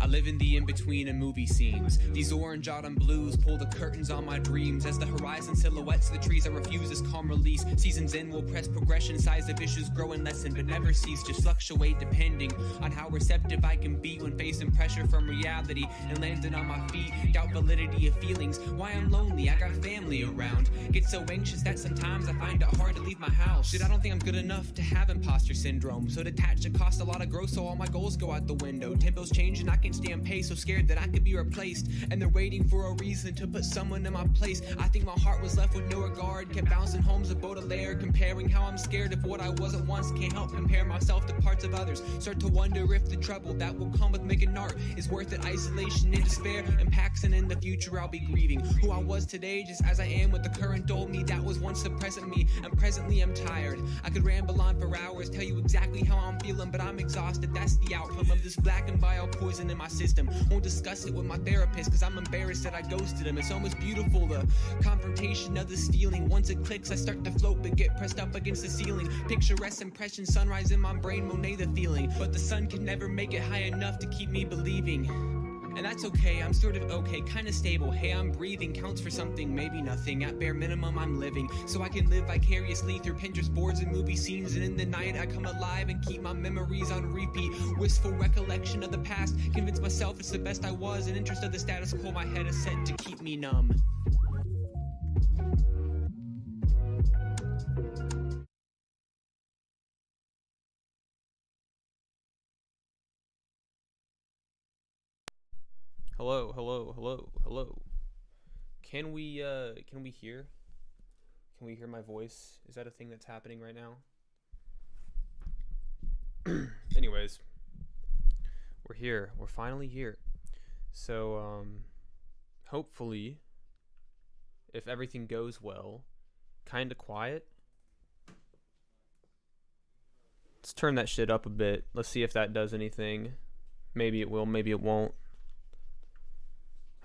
live in the in-between of movie scenes. These orange autumn blues pull the curtains on my dreams. As the horizon silhouettes the trees, I refuse this calm release. Seasons in will press progression, size of issues grow and lessen, but never cease, just fluctuate depending on how receptive I can be when facing pressure from reality and landing on my feet. Doubt validity of feelings, why I'm lonely, I got family around. Get so anxious that sometimes I find it hard to leave my house. Shit, I don't think I'm good enough to have imposter syndrome. So detached, it costs a lot of growth, so all my goals go out the window. Tempo's changing, I can't stay on pace, so scared that I could be replaced. And they're waiting for a reason to put someone in my place. I think my heart was left with no regard, kept bouncing homes of Baudelaire, comparing how I'm scared of what I wasn't once. Can't help compare myself to parts of others. Start to wonder if the trouble that will come with making art is worth it. Isolation and despair impacts, and in the future I'll be grieving who I was today, just as I am with the current old me that was once the present me. And presently I'm tired. I could ramble on for hours, tell you exactly how I'm feeling, but I'm exhausted. That's the outcome of this black and bile poison in my system. Won't discuss it with my therapist, cause I'm embarrassed that I ghosted him. It's almost beautiful, the confrontation of the stealing. Once it clicks, I start to float but get pressed up against the ceiling. Picturesque impression, sunrise in my brain, Monet the feeling. But the sun can never make it high enough to keep me believing. And that's okay, I'm sort of okay, kinda stable. Hey, I'm breathing, counts for something, maybe nothing. At bare minimum, I'm living, so I can live vicariously through Pinterest boards and movie scenes. And in the night, I come alive and keep my memories on repeat. Wistful recollection of the past, convince myself it's the best I was. In interest of the status quo, my head is set to keep me numb. Hello, hello, hello, hello. Can we hear? Can we hear my voice? Is that a thing that's happening right now? Anyways, we're here. We're finally here. So, hopefully, if everything goes well, kinda quiet. Let's turn that shit up a bit. Let's see if that does anything. Maybe it will, maybe it won't.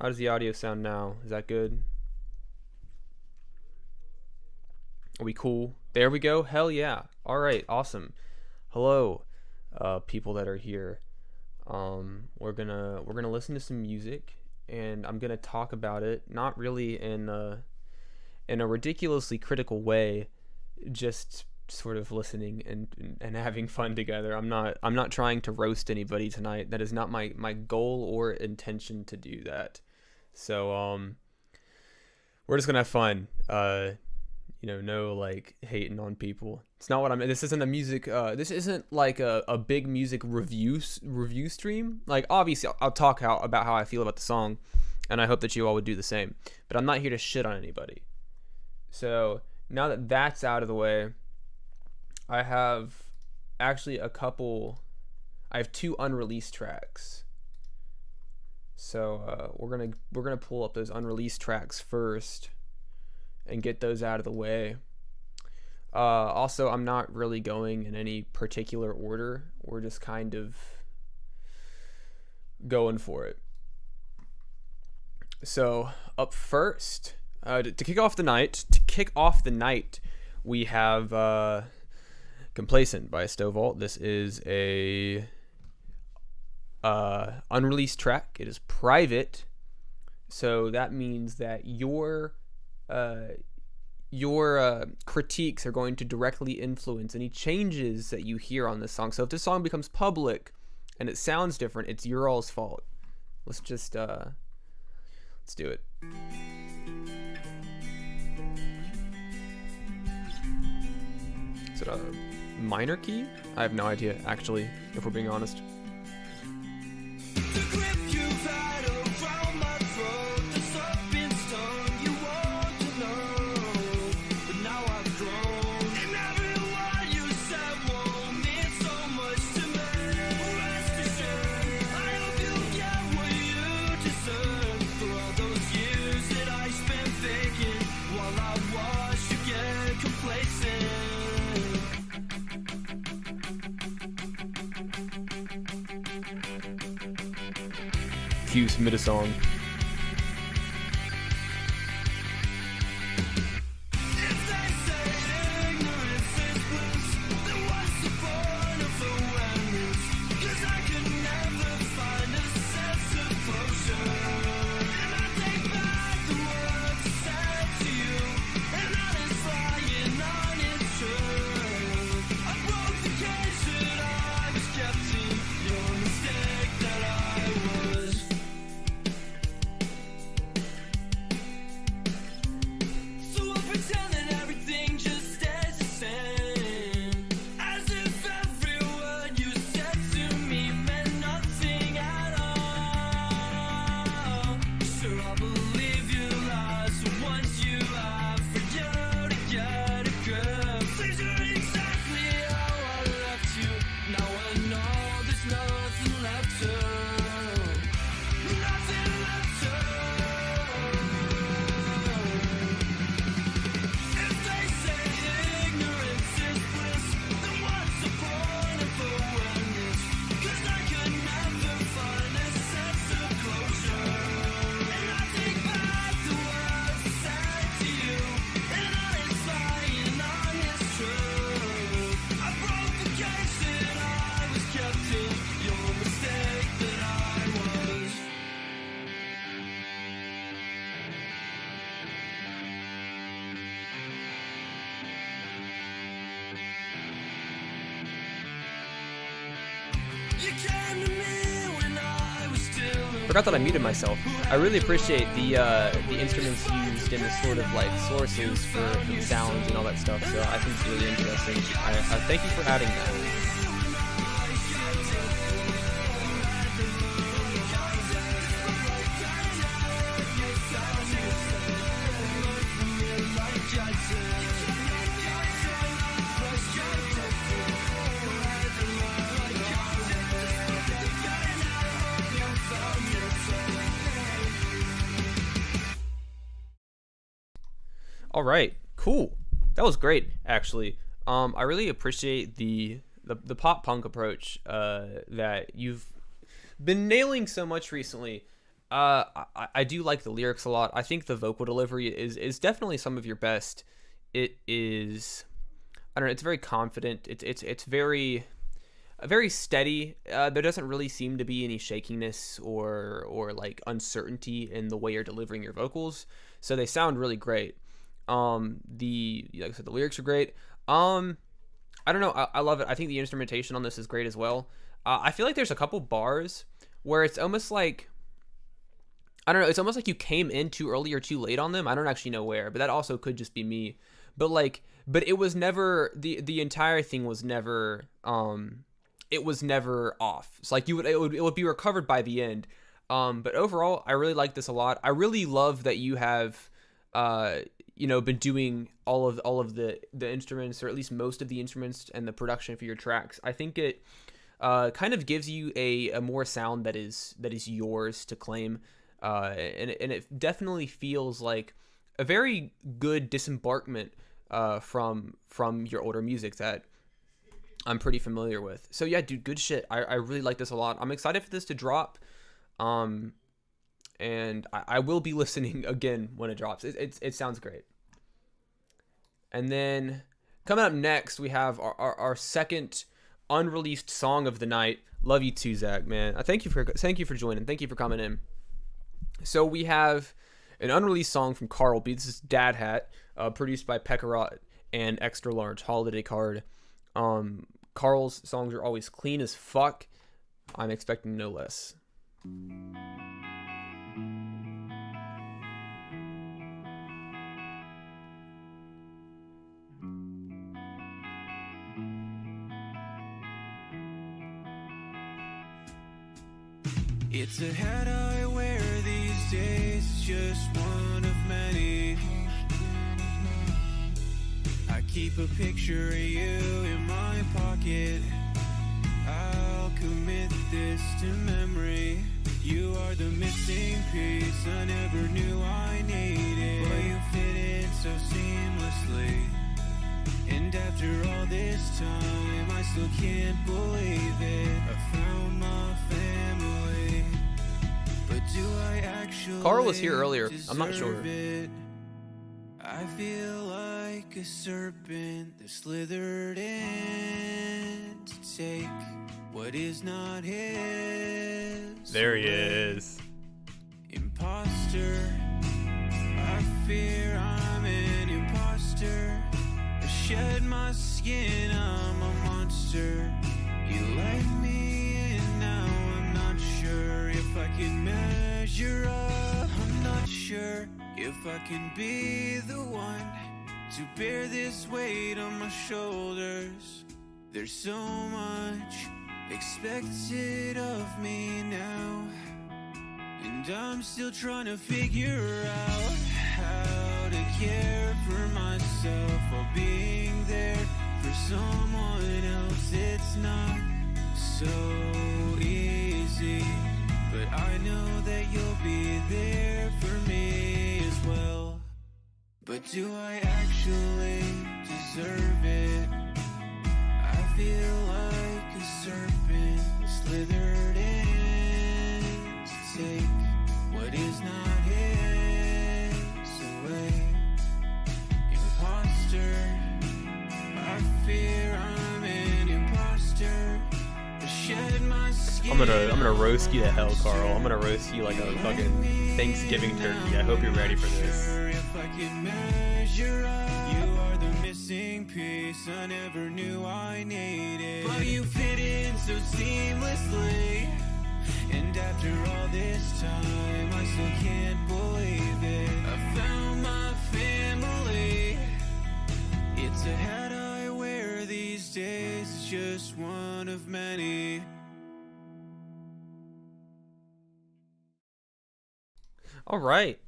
How does the audio sound now? Is that good? Are we cool? There we go. Hell yeah. All right. Awesome. Hello, people that are here. We're gonna listen to some music, and I'm gonna talk about it. Not really in a ridiculously critical way, just sort of listening and having fun together. I'm not trying to roast anybody tonight. That is not my goal or intention to do that. So we're just gonna have fun. No like hating on people. It's not what I'm. This isn't a music. This isn't like a big music review stream. Like obviously I'll talk about how I feel about the song, and I hope that you all would do the same. But I'm not here to shit on anybody. So now that that's out of the way, I have actually I have 2 unreleased tracks. So we're gonna pull up those unreleased tracks first and get those out of the way. Also, I'm not really going in any particular order. We're just kind of going for it. So up first, to kick off the night, we have Complacent by Stovall. This is a unreleased track. It is private, so that means that your critiques are going to directly influence any changes that you hear on this song. So if this song becomes public and it sounds different, it's your all's fault. Let's just let's do it. Is it a minor key? I have no idea, actually, if we're being honest. Q submit a song. Forgot that I muted myself. I really appreciate the instruments used and the sort of like sources for the sounds and all that stuff. So I think it's really interesting. I thank you for adding that. All right, cool. That was great, actually. I really appreciate the pop punk approach that you've been nailing so much recently. I do like the lyrics a lot. I think the vocal delivery is definitely some of your best. It is, I don't know, it's very confident. It's very steady. There doesn't really seem to be any shakiness or like uncertainty in the way you're delivering your vocals. So they sound really great. Like I said, the lyrics are great. I don't know. I love it. I think the instrumentation on this is great as well. I feel like there's a couple bars where it's almost like, I don't know, it's almost like you came in too early or too late on them. I don't actually know where, but that also could just be me. But it was never, the entire thing was never, it was never off. It's like it would be recovered by the end. But overall, I really like this a lot. I really love that you have, been doing all of the instruments, or at least most of the instruments and the production for your tracks. I think it kind of gives you a more sound that is yours to claim, and it definitely feels like a very good disembarkment from your older music that I'm pretty familiar with. So yeah, dude, good shit. I really like this a lot. I'm excited for this to drop. And I will be listening again when it drops. It sounds great. And then coming up next, we have our second unreleased song of the night. Love you too, Zach, man. Thank you for joining. Thank you for coming in. So we have an unreleased song from Carl B. This is Dad Hat, produced by Pekarat and Extra Large Holiday Card. Carl's songs are always clean as fuck. I'm expecting no less. It's a hat I wear these days, just one of many. I keep a picture of you in my pocket. I'll commit this to memory. You are the missing piece I never knew I needed. But you fit in so seamlessly. And after all this time, I still can't believe it. I found my family. But do I actually Carl was here earlier. I'm not sure. it? I feel like a serpent that slithered in to take what is not his. There he is. Imposter. I fear I'm an imposter. I shed my skin, I'm a monster. You let me in, now I'm not sure if I can measure up. I'm not sure if I can be the one to bear this weight on my shoulders. There's so much expected of me now, and I'm still trying to figure out how to care for myself while being there for someone else. It's not so easy, but I know that you'll be there for me as well. But do I actually deserve it? I feel like a serpent slithered in to take what is not his away. Imposter, I fear I'm an imposter. I shed my skin. I'm gonna roast you to hell, Carl. I'm gonna roast you like a fucking Thanksgiving turkey. I hope you're ready for this. If I can measure up, you are the missing piece I never knew I needed. But you fit in so seamlessly. beautifully. And after all this time, I still can't believe it. I found my family. It's a hat I wear these days, it's just one of many. All right.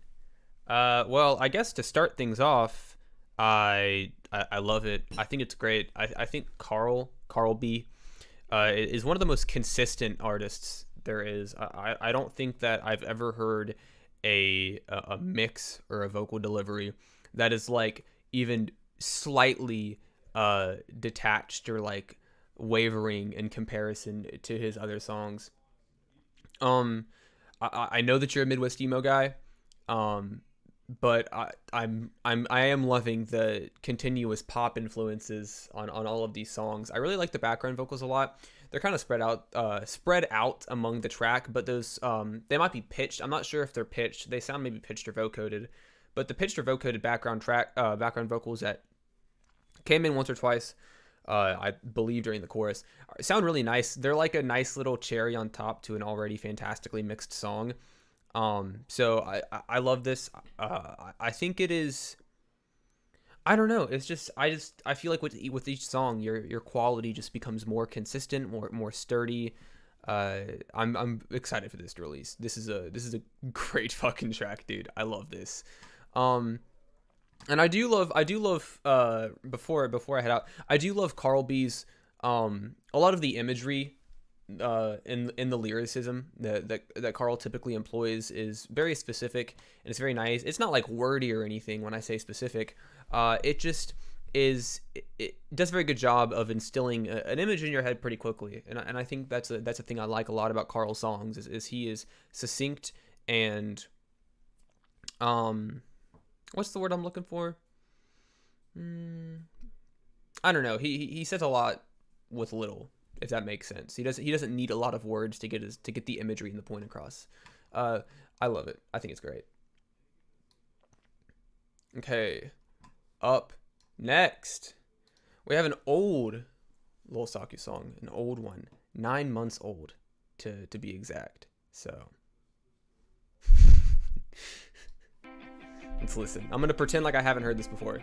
Well, I guess to start things off, I love it. I think it's great. I think Carl B is one of the most consistent artists there is. I don't think that I've ever heard a mix or a vocal delivery that is like even slightly detached or like wavering in comparison to his other songs. I know that you're a Midwest emo guy, but I am loving the continuous pop influences on all of these songs. I really like the background vocals a lot. They're kind of spread out among the track, but those they might be pitched. I'm not sure if they're pitched. They sound maybe pitched or vocoded, but the pitched or vocoded background vocals that came in once or twice, I believe during the chorus, sound really nice. They're like a nice little cherry on top to an already fantastically mixed song. So I love this. I think it is, I don't know. It's just, I feel like with each song, your quality just becomes more consistent, more sturdy. I'm excited for this to release. This is a great fucking track, dude. I love this. And I do love before I head out, I do love Carl B's a lot of the imagery in the lyricism that Carl typically employs is very specific, and it's very nice. It's not like wordy or anything when I say specific. It just is, it does a very good job of instilling an image in your head pretty quickly, and I think that's a thing I like a lot about Carl's songs is he is succinct and what's the word I'm looking for? I don't know. He says a lot with little, if that makes sense. He doesn't need a lot of words to get the imagery and the point across. I love it. I think it's great. Okay, up next we have an old Lil Saku song, an old one, 9 months old to be exact. So let's listen. I'm gonna pretend like I haven't heard this before.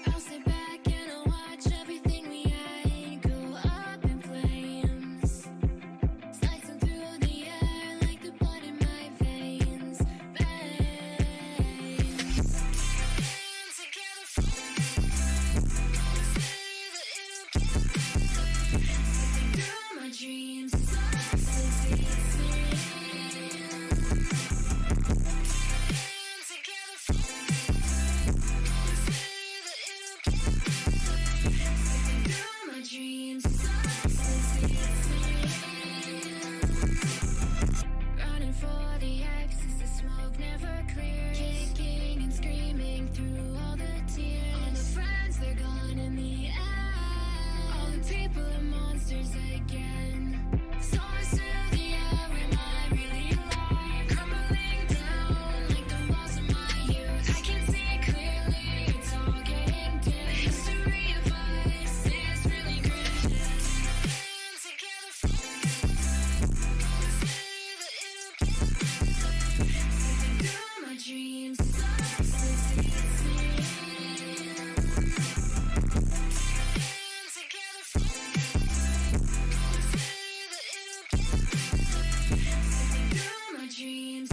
I'll sit back and I'll watch everything we had go up in flames. Slicing through the air like the blood in my veins. Hands together, say that it'll get through my dreams. Hands together. My dreams, running for the exits, the smoke never clears. Kicking and screaming through all the tears. All the friends, they're gone in the end. All the people are monsters again. Stars through the air, am I really alive? Crumbling down like the walls of my youth. I can see clearly, it's all getting dim. The history of us is really grim. Hands together, say that it'll get through my dreams. Hands together, say that it'll get through my dreams.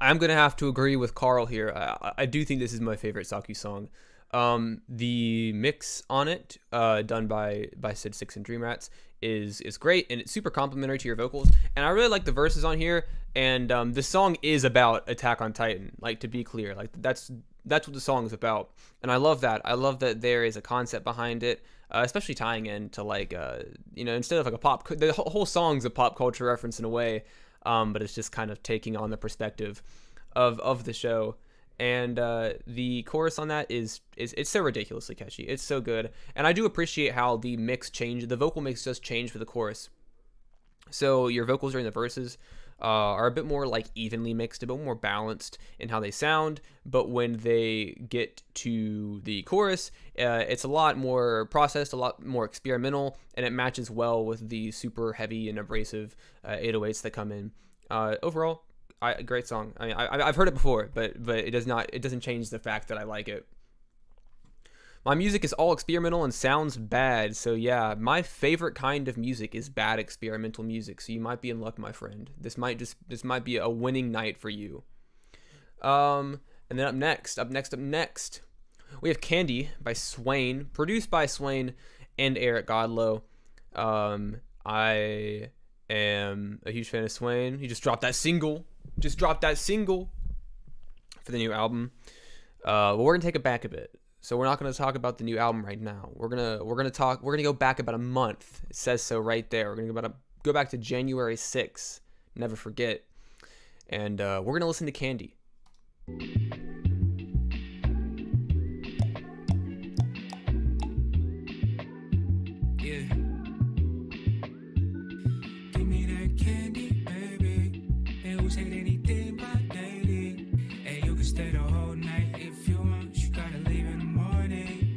I'm gonna have to agree with Carl here. I do think this is my favorite Saku song. The mix on it, done by Sid Six and Dream Rats, is great, and it's super complimentary to your vocals. And I really like the verses on here. And the song is about Attack on Titan. Like, to be clear, like that's what the song is about, and I love that. I love that there is a concept behind it, especially tying into like instead of like the whole song's a pop culture reference in a way, but it's just kind of taking on the perspective of the show. And the chorus on that is it's so ridiculously catchy. It's so good, and I do appreciate how the vocal mix does change for the chorus. So your vocals during the verses are a bit more like evenly mixed, a bit more balanced in how they sound, but when they get to the chorus, it's a lot more processed, a lot more experimental, and it matches well with the super heavy and abrasive 808s that come in. Overall, great song. I mean, I've heard it before, but it doesn't change the fact that I like it. My music is all experimental and sounds bad, so yeah, my favorite kind of music is bad experimental music, so you might be in luck, my friend. This might be a winning night for you. And then up next, we have Candy by Swain, produced by Swain and Eric Godlow. I am a huge fan of Swain. He just dropped that single for the new album. But we're gonna take it back a bit. So we're not going to talk about the new album right now. We're gonna go back about a month. It says so right there. We're gonna go back to January 6th. Never forget. And we're gonna listen to Candy. Yeah. Give me that candy, baby. They will say anything but dating. And you can stay the whole night if you want. You gotta leave in the morning.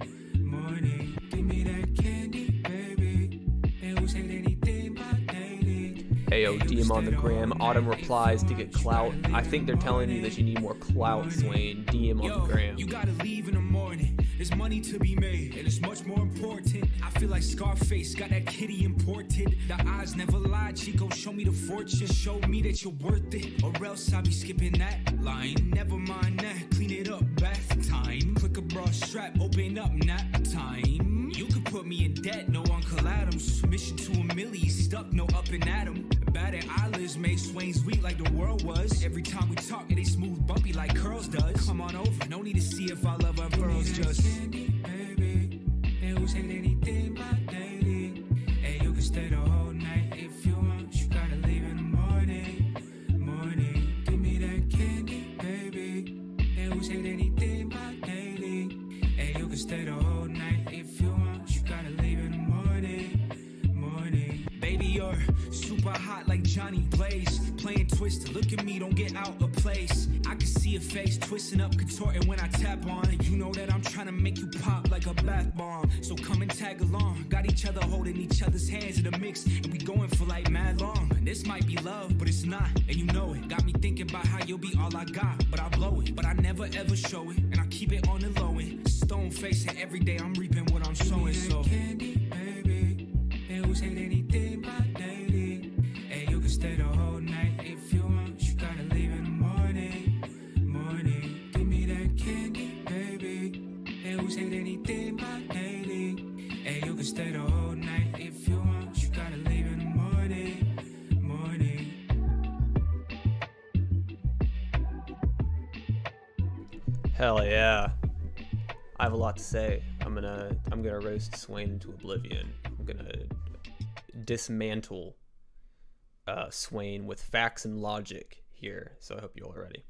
Give me that candy, baby. They will say anything but dating. Ayo, DM on the gram. Autumn replies to get clout. I think they're telling you that you need more clout, Swain. DM on the gram. You gotta leave in the morning. There's money to be made, and it's much more important. I feel like Scarface got that kitty imported. The eyes never lie, Chico. Show me the fortune. Show me that you're worth it, or else I'll be skipping that line. Never mind that. Clean it up, bath time. Click a bra strap, open up nap time. You could put me in debt, no Uncle Adams. Mission to a milli, stuck, no up and at 'em. Bad at eyelids made Swain sweet like the world was. Every time we talk, it ain't smooth, bumpy like curls does. Come on over, no need to see if I love our pearls. Just candy, baby. They will say anything but dating. And you can stay the whole night if you want. You gotta leave in the morning. Give me that candy, baby. They will say anything but dating. And you can stay the whole night if you want. You gotta leave in the morning. Baby, you're super hot like Johnny Blaze. Playing Twister, look at me, don't get out of place. I can see your face twisting up, contorting when I tap on it. You know that I'm trying to make you pop like a bath bomb. So come and tag along. Got each other holding each other's hands in the mix, and we going for like mad long. And this might be love, but it's not, and you know it. Got me thinking about how you'll be all I got, but I blow it. But I never ever show it, and I keep it on the low end. Stone facing every day, I'm reaping what I'm sowing. So candy, baby. They will say anything but dating. And you can stay the whole night if you want. You gotta leave in the morning. Give me that candy, baby. They will say anything but dating. And you can stay the whole night if you want. You gotta leave in the morning. Hell yeah. I have a lot to say. I'm gonna roast Swain into oblivion. I'm gonna dismantle Swain with facts and logic here. So I hope you all are ready.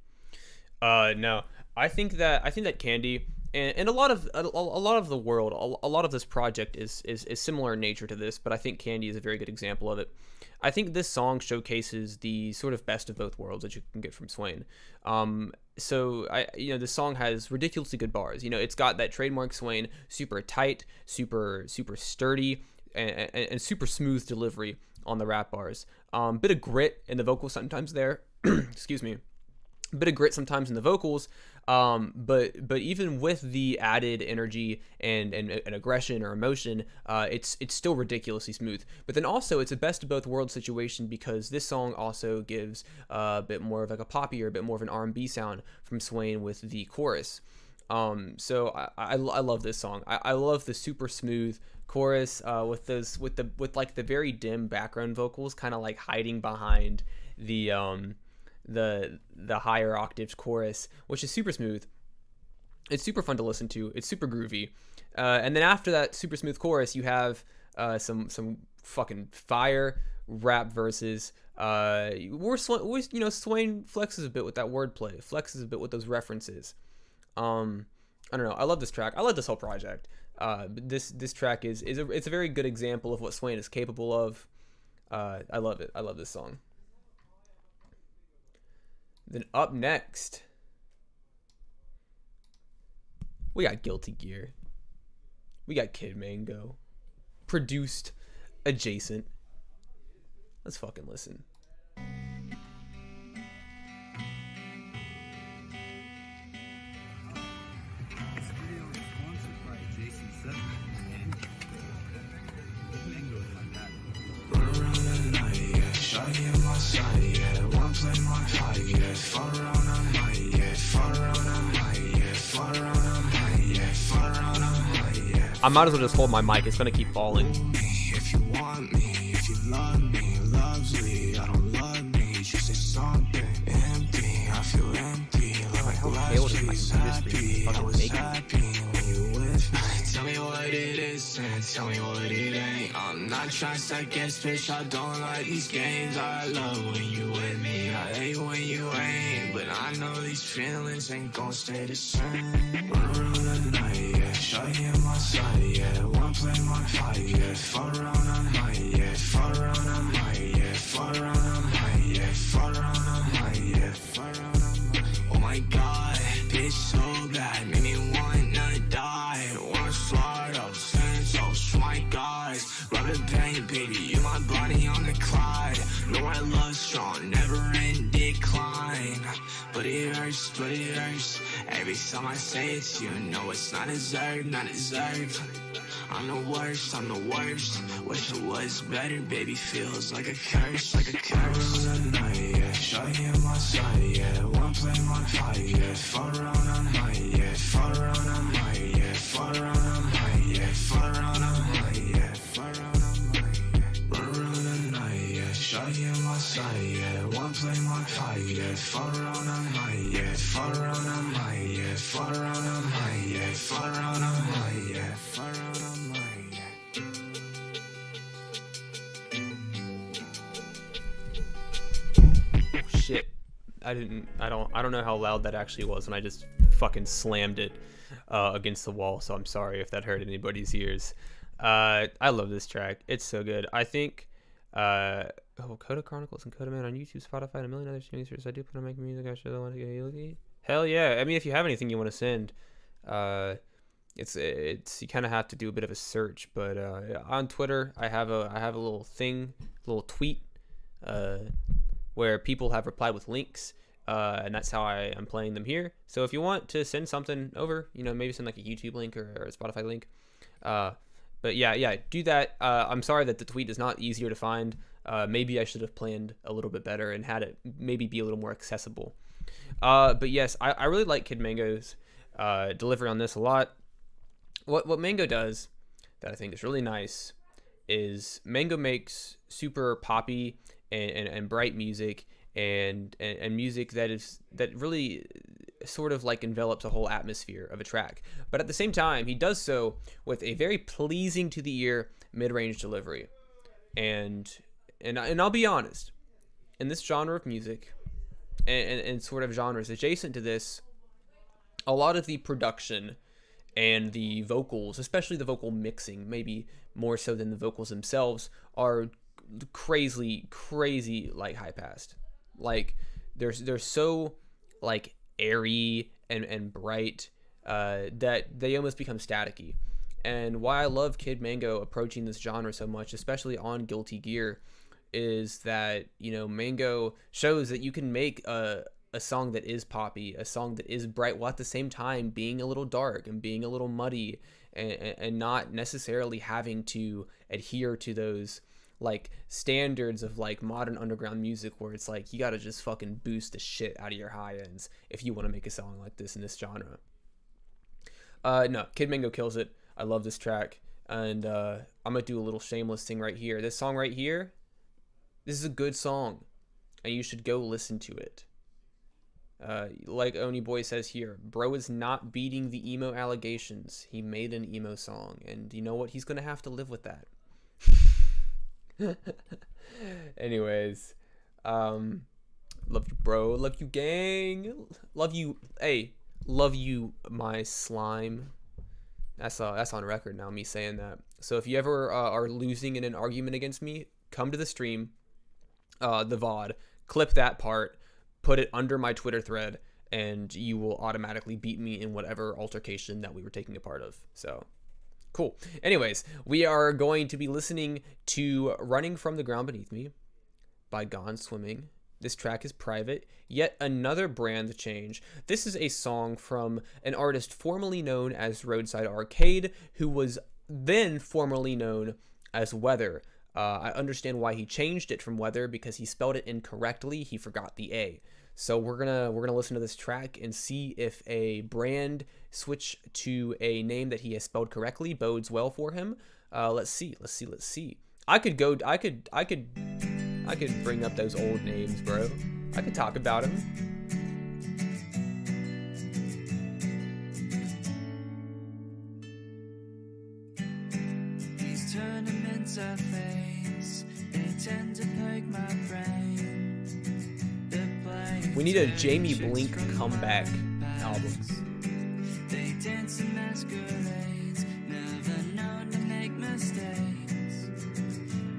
No, I think that Candy and a lot of the world, a lot of this project is similar in nature to this, but I think Candy is a very good example of it. I think this song showcases the sort of best of both worlds that you can get from Swain. So this song has ridiculously good bars. It's got that trademark Swain, super tight, super sturdy, and super smooth delivery on the rap bars. Bit of grit in the vocals sometimes there. Excuse me. Bit of grit sometimes in the vocals, but even with the added energy and aggression or emotion, it's still ridiculously smooth. But then also it's a best of both worlds situation, because this song also gives a bit more of like a poppy or a bit more of an R&B sound from Swain with the chorus. So I love this song. I love the super smooth chorus with like the very dim background vocals kind of like hiding behind the the higher octaves chorus, which is super smooth. It's super fun to listen to. It's super groovy. And then after that super smooth chorus, you have some fucking fire rap verses. Swain flexes a bit with that wordplay, flexes a bit with those references. I don't know. I love this track. I love this whole project. This track it's a very good example of what Swain is capable of. I love it. I love this song. Then up next, we got Guilty Gear. We got Kid Mango. Produced Adjacent. Let's fucking listen. I might as well just hold my mic. It's gonna keep falling. If you want me, if you love me, lovely. I don't love me, just say something empty. I feel empty, like Leslie's happy. I was happy when you with me. Tell me what it is and tell me what it ain't. I'm not trying to second guess, bitch. I don't like these games. I love when you with me. I hate when you ain't. But I know these feelings ain't gon' stay the same. Run around the night, yeah. Shawty in my side, yeah. Wanna play my fight, yeah. Fall around on high, yeah. Fall around on high, yeah. Fall around on high, yeah. Fall around on high, yeah. Fall around on high. Oh my god, bitch so bad, made me wanna die. Wanna slide up, sense, oh my god. Rubber band, baby, you my body on the Clyde. Know I love strong, never in decline. But it hurts, every time I say it, you know it's not deserved, not deserved. I'm the worst, wish it was better, baby, feels like a curse, like a curse. Fall around the night, yeah, shawty in my side, yeah, wanna play my fight, yeah, fall around on high, yeah, fall around on high, yeah, fall around on high, yeah, fall around on high, yeah, fall around on high, yeah. Run around the night, yeah, shawty in my side, yeah, wanna play my fight, yeah, fall around on high, yeah, fall around on high, yeah, fall around on high, yeah, fall around on high, yeah, fall around on high, yeah. Shit. I don't know how loud that actually was, and I just fucking slammed it against the wall, so I'm sorry if that hurt anybody's ears. I love this track. It's so good. I think Coda Chronicles and Coda Man on YouTube, Spotify, and a million other streaming services. I do plan on making music. I sure don't want to get you. Hell yeah. I mean, if you have anything you want to send, it's you kind of have to do a bit of a search, but on Twitter I have a little thing, little tweet where people have replied with links, and that's how I am playing them here. So if you want to send something over, maybe send like a YouTube link or a Spotify link, but yeah, do that. I'm sorry that the tweet is not easier to find. Maybe I should have planned a little bit better and had it maybe be a little more accessible. But yes, I really like Kid Mango's delivery on this a lot. What Mango does that I think is really nice is Mango makes super poppy and bright music and music that really sort of like envelops a whole atmosphere of a track. But at the same time, he does so with a very pleasing to the ear mid-range delivery. And I'll be honest, in this genre of music and sort of genres adjacent to this, a lot of the production and the vocals, especially the vocal mixing, maybe more so than the vocals themselves, are crazy like high passed. Like they're so like airy and bright that they almost become staticky. And why I love Kid Mango approaching this genre so much, especially on Guilty Gear, is that Mango shows that you can make a song that is poppy, a song that is bright, while at the same time being a little dark and being a little muddy, and not necessarily having to adhere to those like standards of like modern underground music where it's like you gotta just fucking boost the shit out of your high ends if you want to make a song like this in this genre. No, Kid Mango kills it. I love this track, and I'm gonna do a little shameless thing right here. This song right here, this is a good song, and you should go listen to it. Like Oni Boy says here, bro is not beating the emo allegations. He made an emo song, and you know what? He's gonna have to live with that. Anyways, love you, bro. Love you, gang. Love you. Hey, love you, my slime. That's on record now, me saying that. So if you ever are losing in an argument against me, come to the stream, the VOD, clip that part, put it under my Twitter thread, and you will automatically beat me in whatever altercation that we were taking a part of. So, cool. Anyways, we are going to be listening to Running from the Ground Beneath Me by Gone Swimming. This track is private, yet another brand change. This is a song from an artist formerly known as Roadside Arcade, who was then formerly known as Weather. I understand why he changed it from Weather, because he spelled it incorrectly. He forgot the A. So we're gonna listen to this track and see if a brand switch to a name that he has spelled correctly bodes well for him. Let's see. I could bring up those old names, bro. I could talk about them. These tournaments I face, they tend to plague my brain. We need a Jamie Blink comeback album. They dance in masquerades, never known to make mistakes.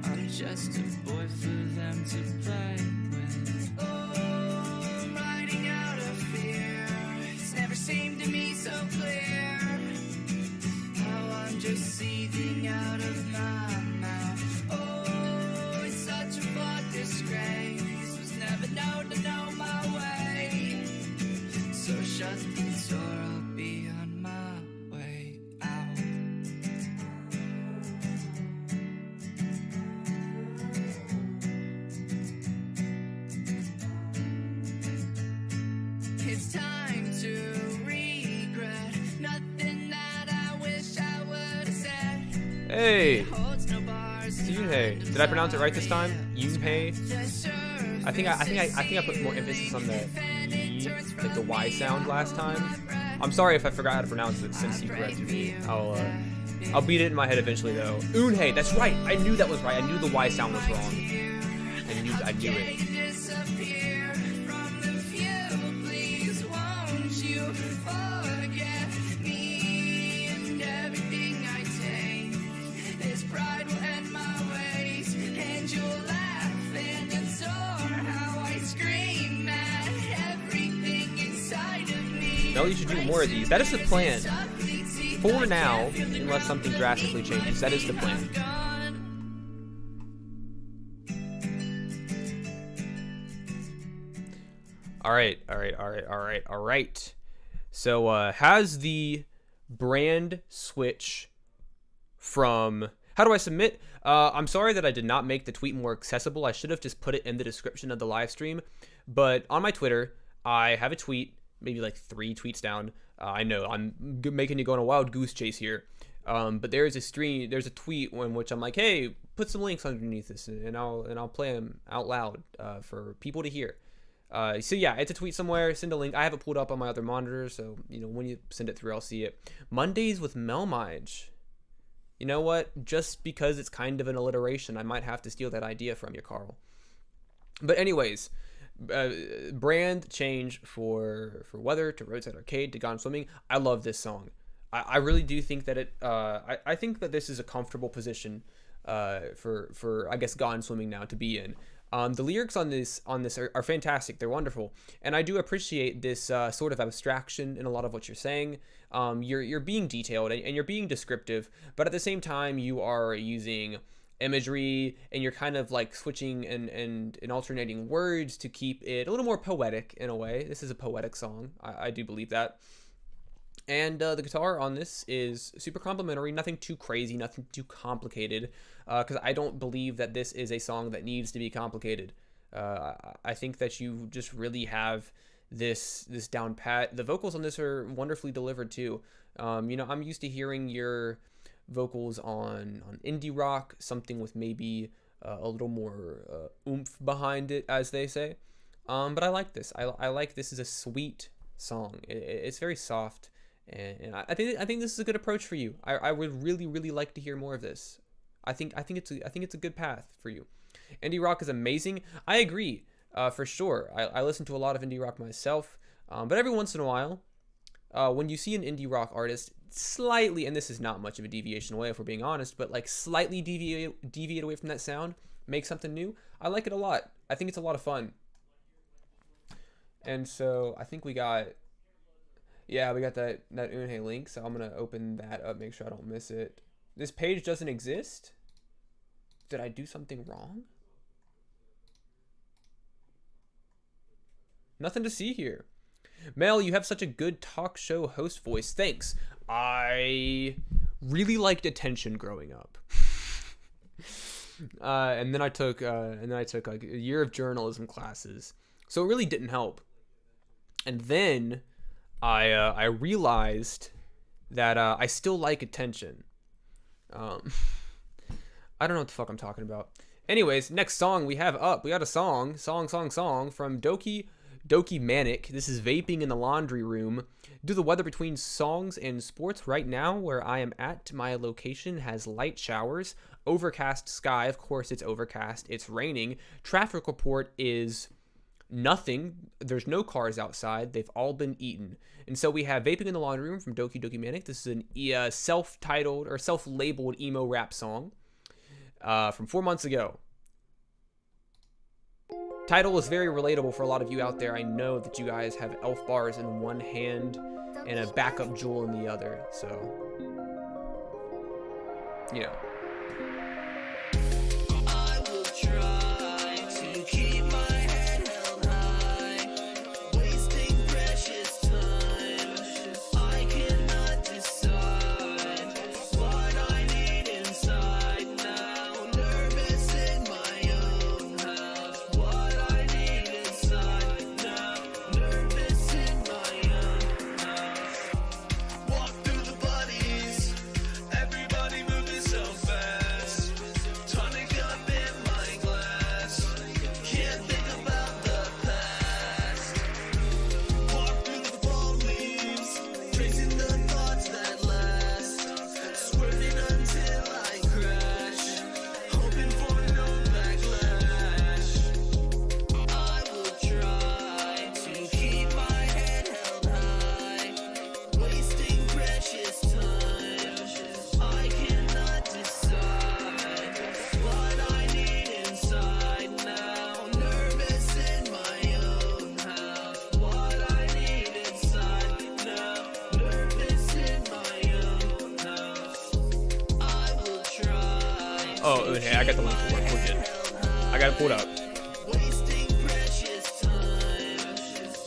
I'm just a boy for them to play with. Oh, I'm riding out of fear. It's never seemed to me so clear how I'm just seething out of my mouth. Oh, it's such a flawed disgrace. Was never known to know my way. So shut the door, I'll be on my way out. It's time to regret nothing that I wish I would have said. Hey, Holds no bars. Yoonhae. Did I pronounce it right this time? Yoonhae. I think I put more emphasis on the E, like the Y sound last time. I'm sorry if I forgot how to pronounce it since you corrected me. I'll beat it in my head eventually though. Yoonhae, that's right. I knew that was right. I knew the Y sound was wrong. I knew it. Disappear from the view. Please won't you forget me and everything I take. This pride will end my ways, and you'll laugh and adore how I scream at everything inside of me. No, you should do more of these. That is the plan. For now, unless something drastically changes, that is the plan. All right. So, has the brand switch from... How do I submit? I'm sorry that I did not make the tweet more accessible. I should have just put it in the description of the live stream. But on my Twitter, I have a tweet, maybe like 3 tweets down. I know, I'm making you go on a wild goose chase here. But there's a tweet in which I'm like, hey, put some links underneath this, and I'll play them out loud for people to hear. So yeah, it's a tweet somewhere. Send a link. I have it pulled up on my other monitor, so when you send it through, I'll see it. Mondays with Melmige. You know what? Just because it's kind of an alliteration, I might have to steal that idea from you, Carl. But anyways, brand change for Weather to Roadside Arcade to Gone Swimming. I love this song. I really do think that it. I think that this is a comfortable position for I guess Gone Swimming now to be in. The lyrics on this are fantastic. They're wonderful, and I do appreciate this sort of abstraction in a lot of what you're saying. You're being detailed and you're being descriptive, but at the same time you are using imagery and you're kind of like switching and alternating words to keep it a little more poetic in a way. This is a poetic song. I do believe that. And the guitar on this is super complimentary, nothing too crazy, nothing too complicated, because I don't believe that this is a song that needs to be complicated. I think that you just really have this down pat. The vocals on this are wonderfully delivered too. I'm used to hearing your vocals on indie rock, something with maybe a little more oomph behind it, as they say. But I like this. I like this is a sweet song. It's very soft, and I think this is a good approach for you. I would really like to hear more of this. I think it's a good path for you. Indie rock is amazing. I agree, for sure. I listen to a lot of indie rock myself, but every once in a while, when you see an indie rock artist slightly, and this is not much of a deviation away if we're being honest, but like slightly deviate away from that sound, make something new, I like it a lot. I think it's a lot of fun. And so I think we got that Unhei link, so I'm gonna open that up, make sure I don't miss it. This page doesn't exist? Did I do something wrong? Nothing to see here. Mel, you have such a good talk show host voice. Thanks. I really liked attention growing up. And then I took like a year of journalism classes, so it really didn't help. And then I realized that I still like attention. I don't know what the fuck I'm talking about. Anyways, next song we have up. We got a song from Doki Manic. This is Vaping in the Laundry Room. Do the weather between songs and sports right now where I am at. My location has light showers, overcast sky. Of course, it's overcast. It's raining. Traffic report is nothing. There's no cars outside. They've all been eaten. And so we have Vaping in the Laundry Room from Doki Manic. This is an self-titled or self-labeled emo rap song from 4 months ago. Title is very relatable for a lot of you out there. I know that you guys have elf bars in one hand and a backup jewel in the other. So, you know. I will try to keep my head held high, wasting precious time. I cannot decide what I need inside now. Nervous in my own house. What I need inside now. Nervous in my own house. Walk through the buddies. Everybody moving so fast. Tonic up in my glass. Can't think about the past. Walk through the fall leaves. Tracing the thoughts that last. Swerving until I crash. Hoping for no backlash. I will try to keep my head held high. Wasting precious time. I cannot decide what I need inside now. Nervous in my own house. What I need inside now. Nervous in my own house. I will try. Oh, okay, I got the link to work. We're good. I got it pulled up. Wasting precious time.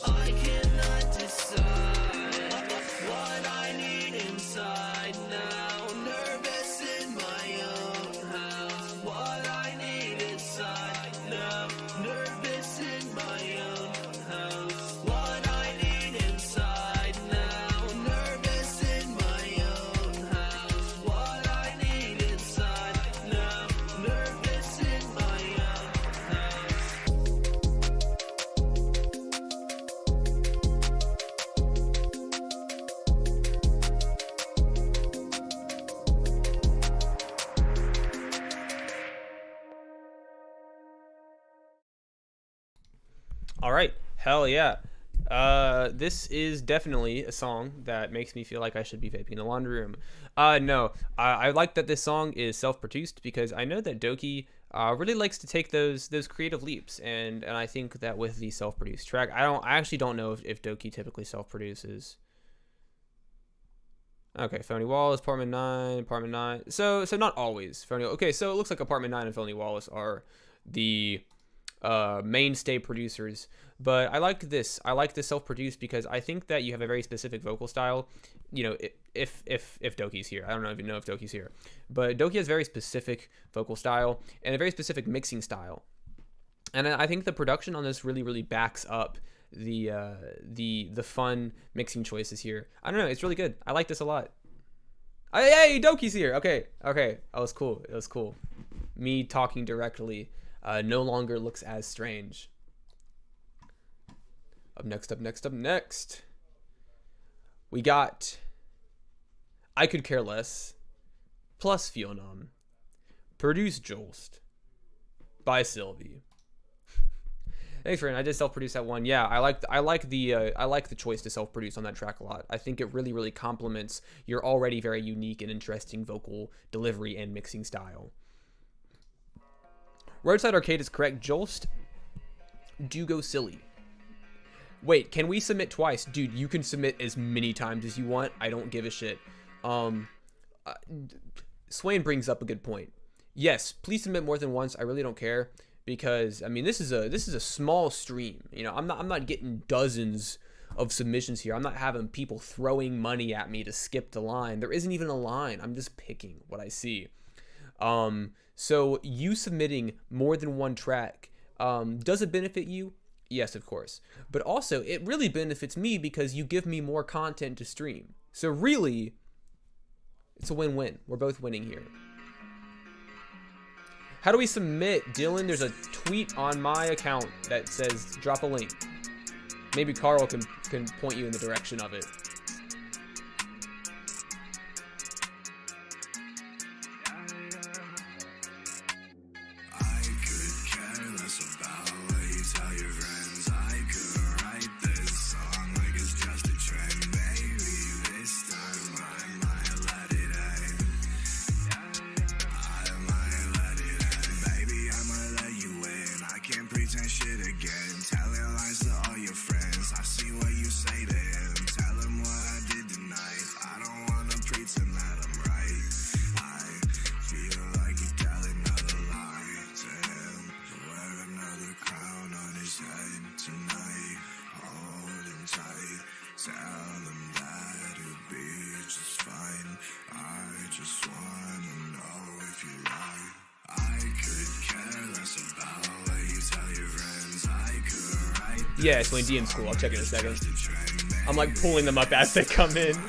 I cannot decide what I need inside now. Nervous in my own house. What I need inside now. Nervous in my own house. What I need inside now. Nervous in my own house. What I need inside now. Nervous in my own house. All right, hell yeah. This is definitely a song that makes me feel like I should be vaping in the laundry room. No, I like that this song is self-produced because I know that Doki really likes to take those creative leaps, and I think that with the self-produced track, I actually don't know if Doki typically self-produces. Okay, Phony Wallace, Apartment 9. So not always. Okay, so it looks like Apartment 9 and Phony Wallace are the mainstay producers, but I like this self-produced because I think that you have a very specific vocal style. You know, if Doki's here, I don't even know if Doki's here, but Doki has very specific vocal style and a very specific mixing style, and I think the production on this really backs up the fun mixing choices here. I don't know, it's really good. I like this a lot. Hey, Doki's here. Okay, that was cool. Me talking directly no longer looks as strange. Up next. We got I Could Care Less plus Feel Numb. Produced Jolst by Sylvie. Thanks, friend. I did self-produce that one. Yeah, I like the choice to self-produce on that track a lot. I think it really complements your already very unique and interesting vocal delivery and mixing style. Roadside Arcade is correct. Jolst, do go silly. Wait, can we submit twice? Dude, you can submit as many times as you want. I don't give a shit. Swain brings up a good point. Yes, please submit more than once. I really don't care. Because I mean, this is a small stream. You know, I'm not getting dozens of submissions here. I'm not having people throwing money at me to skip the line. There isn't even a line. I'm just picking what I see. So you submitting more than one track, does it benefit you? Yes, of course. But also, it really benefits me because you give me more content to stream. So really, it's a win-win. We're both winning here. How do we submit? Dylan, there's a tweet on my account that says drop a link. Maybe Carl can point you in the direction of it. I could care less about what you tell your friends. I could write this song like it's just a trend. Maybe this time I might let it end. I might let it end. Baby, I might let you in. I can't pretend shit again. Telling lies to all your friends. I see what you say to him. Tell him what I did tonight. I don't wanna pretend that I'm right. I feel like you tell another lie to him. Wear another crown on his head tonight. Hold him tight. Tell him that it'll be just fine. I just wanna know if you lie. I could care less about what you tell your friends. I could write. Yeah, it's Wayne D in school. I'll check in a second. I'm like pulling them up as they come in. I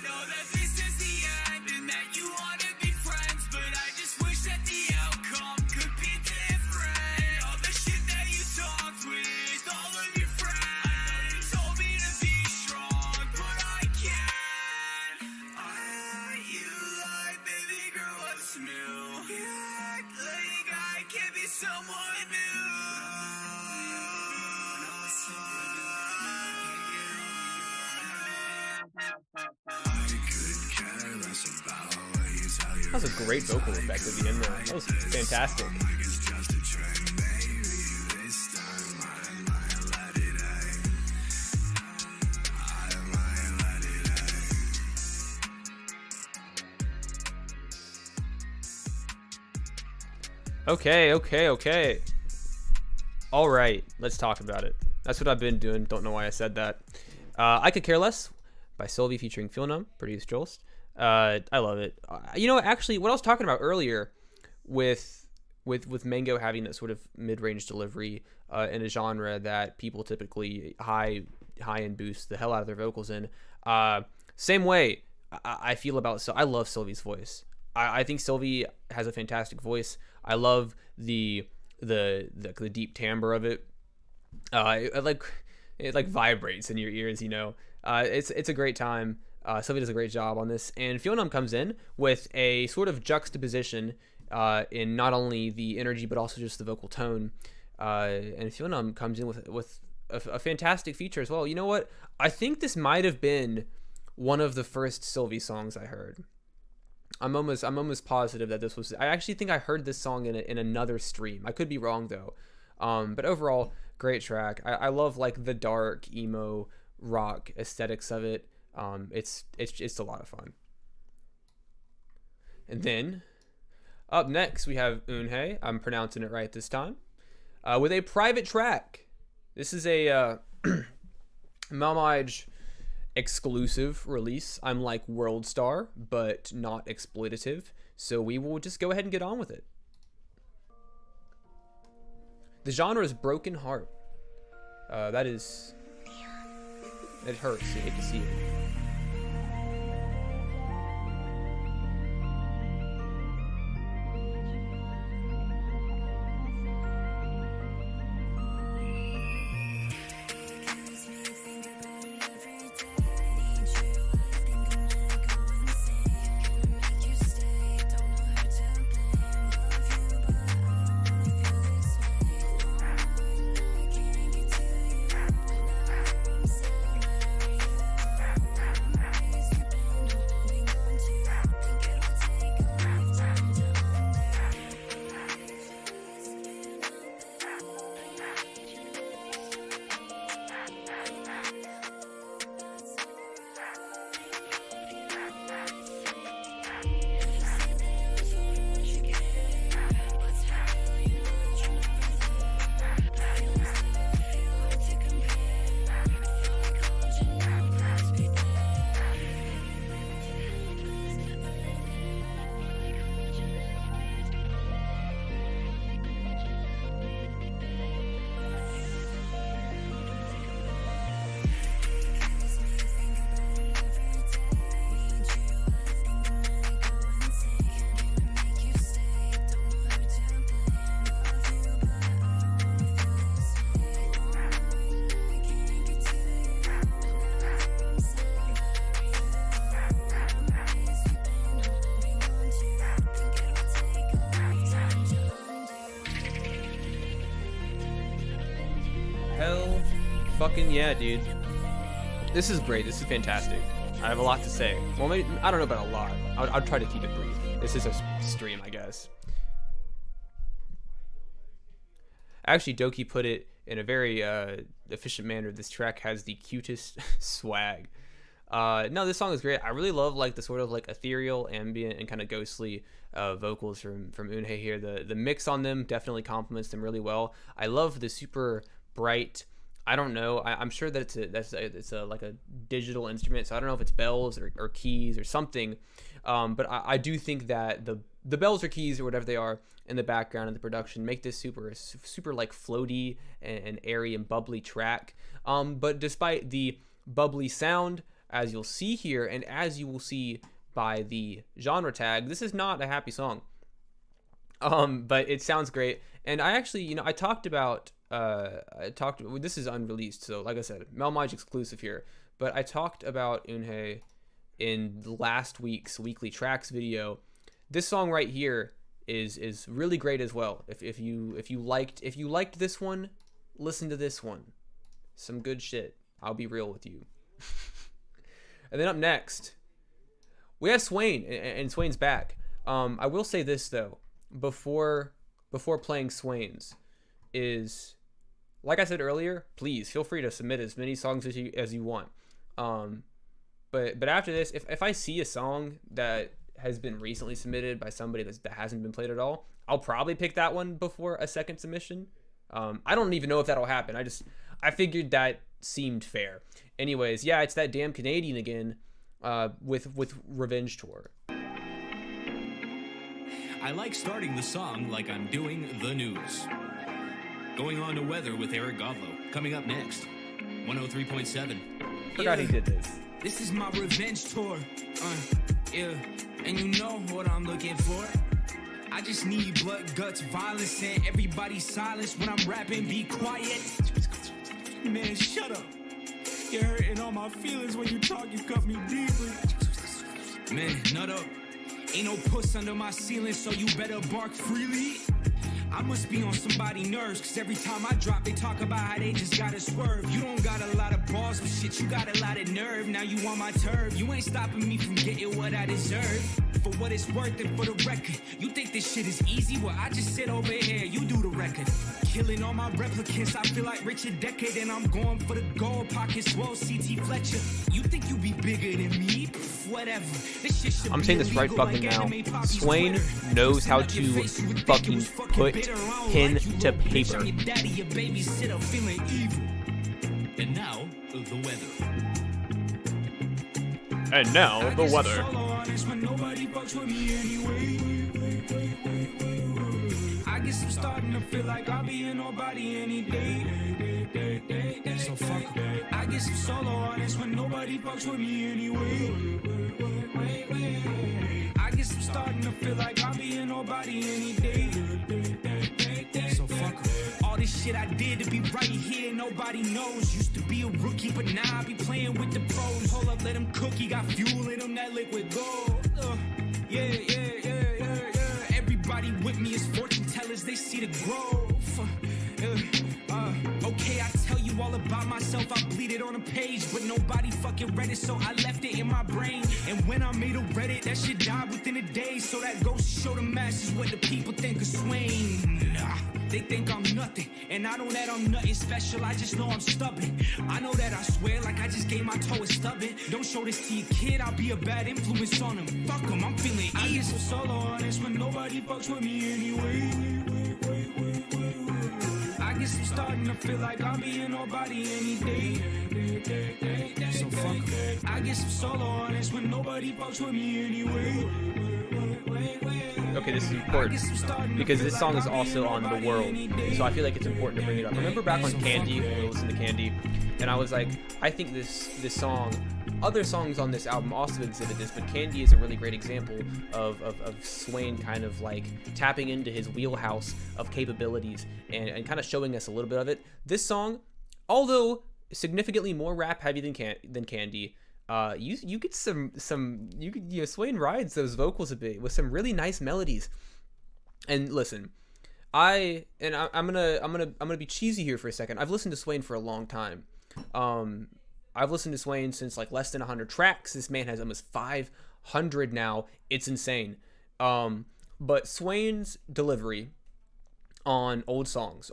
know that this is the end and that you wanna be friends, but I just wish that the outcome could be different. All the shit that you talked with all of your friends told me to be strong, but I can't. I let you lie, baby girl, what's new? You act like I can't be someone new. That was a great vocal effect at the end there. That was fantastic. Okay. All right, let's talk about it. That's what I've been doing. Don't know why I said that. I Could Care Less by Sylvie featuring Feel Numb, produced Jolst. I love it. You know, actually, what I was talking about earlier with Mango having that sort of mid-range delivery in a genre that people typically high-end boost the hell out of their vocals in. Same way I feel about. So I love Sylvie's voice. I think Sylvie has a fantastic voice. I love the deep timbre of it. It like vibrates in your ears, you know. It's a great time. Sylvie does a great job on this, and Feel Numb comes in with a sort of juxtaposition in not only the energy but also just the vocal tone. And Feel Numb comes in with a fantastic feature as well. You know what? I think this might have been one of the first Sylvie songs I heard. I'm almost positive that this was. I actually think I heard this song in another stream. I could be wrong though. But overall, great track. I love like the dark emo rock aesthetics of it. It's a lot of fun. And then up next we have Eunhae. I'm pronouncing it right this time. With a private track. This is a Malmage exclusive release. I'm like World Star, but not exploitative. So we will just go ahead and get on with it. The genre is Broken Heart. It hurts. You hate to see it. Hell fucking yeah, dude. This is great. This is fantastic. I have a lot to say. Well, maybe, I don't know about a lot. I'll try to keep it brief. This is a stream, I guess. Actually, Doki put it in a very efficient manner. This track has the cutest swag. No, this song is great. I really love like the sort of like ethereal, ambient, and kind of ghostly vocals from Eunhae here. The mix on them definitely complements them really well. I love the super bright. I don't know. I'm sure that it's a like a digital instrument, so I don't know if it's bells or keys or something. But I do think that the bells or keys or whatever they are in the background and the production make this super like floaty and airy and bubbly track. But despite the bubbly sound, as you'll see here, and as you will see by the genre tag, this is not a happy song. But it sounds great. And I actually, I talked about, this is unreleased, so like I said, Melmage exclusive here, but I talked about Eunhae in last week's weekly tracks video. This song right here is really great as well. If you liked this one, listen to this one. Some good shit. I'll be real with you. And then up next, we have Swain, and Swain's back. I will say this though, before playing Swain's, is like I said earlier, please feel free to submit as many songs as you want. But after this, if I see a song that has been recently submitted by somebody that hasn't been played at all, I'll probably pick that one before a second submission. I don't even know if that'll happen. I figured that seemed fair. Anyways, yeah, it's that damn Canadian again, with Revenge Tour. I like starting the song like I'm doing the news. Going on to weather with Eric Godlow. Coming up next, 103.7. Forgot he did this. This is my revenge tour. Yeah, and you know what I'm looking for. I just need blood, guts, violence, and everybody silence when I'm rapping. Be quiet. Man, shut up. You're hurting all my feelings when you talk. You cut me deeply. Man, nut up. Ain't no puss under my ceiling, so you better bark freely. I must be on somebody's nerves, cause every time I drop, they talk about how they just gotta swerve. You don't got a lot of balls, but shit, you got a lot of nerve. Now you on my turf. You ain't stopping me from getting what I deserve. For what it's worth and for the record. You think this shit is easy? Well, I just sit over here, you do the record. Killing all my replicants, I feel like Richard Deckard, and I'm going for the gold. Pockets swole, CT Fletcher. You think you be bigger than me? Pff, whatever. This shit should I'm be saying this right illegal fucking like now. anime Poppy's Swain Twitter. knows how to Your face is fucking ridiculous, put bitter. I don't pen like you, to little bitch. paper. I'm your daddy, your babysitter, feeling evil. And now, the weather. And now the weather. I guess I'm starting to feel like I'll be in nobody any day. So fuck 'em. I guess I'm solo artist when nobody fucks with me anyway. I guess I'm starting to feel like I'll be in nobody any day. So fuck 'em. All this shit I did to be right here, nobody knows. Used to be a rookie, but now I be playing with the pros. Hold up, let him cook, he got fuel in him, that liquid gold. Yeah. Everybody with me is fortune tellers, they see the growth. Okay, I tell you all about myself, I bleed it on a page, but nobody fucking read it, so I left it in my brain. And when I made a Reddit, that shit died within a day. So that goes to show the masses what the people think of Swain. They think I'm nothing, and I know that I'm nothing special, I just know I'm stubborn. I know that I swear like I just gave my toe a stubbing. Don't show this to your kid, I'll be a bad influence on him. Fuck him, I'm feeling easy. I guess I'm solo artist when nobody fucks with me anyway. I guess I'm starting to feel like I'll be in nobody any day. So fuck 'em. I guess I'm solo artist when nobody fucks with me anyway. Okay, this is important because this song is also on The World, so I feel like it's important to bring it up. Remember back on Candy, when we listened to Candy, and I was like, I think this song, other songs on this album also exhibit this, but Candy is a really great example of Swain kind of like tapping into his wheelhouse of capabilities and kind of showing us a little bit of it. This song, although significantly more rap heavy than Candy, you get Swain rides those vocals a bit with some really nice melodies. And listen, I'm gonna be cheesy here for a second. I've listened to Swain for a long time. I've listened to Swain since like less than 100 tracks. This man has almost 500 now. It's insane. But Swain's delivery on old songs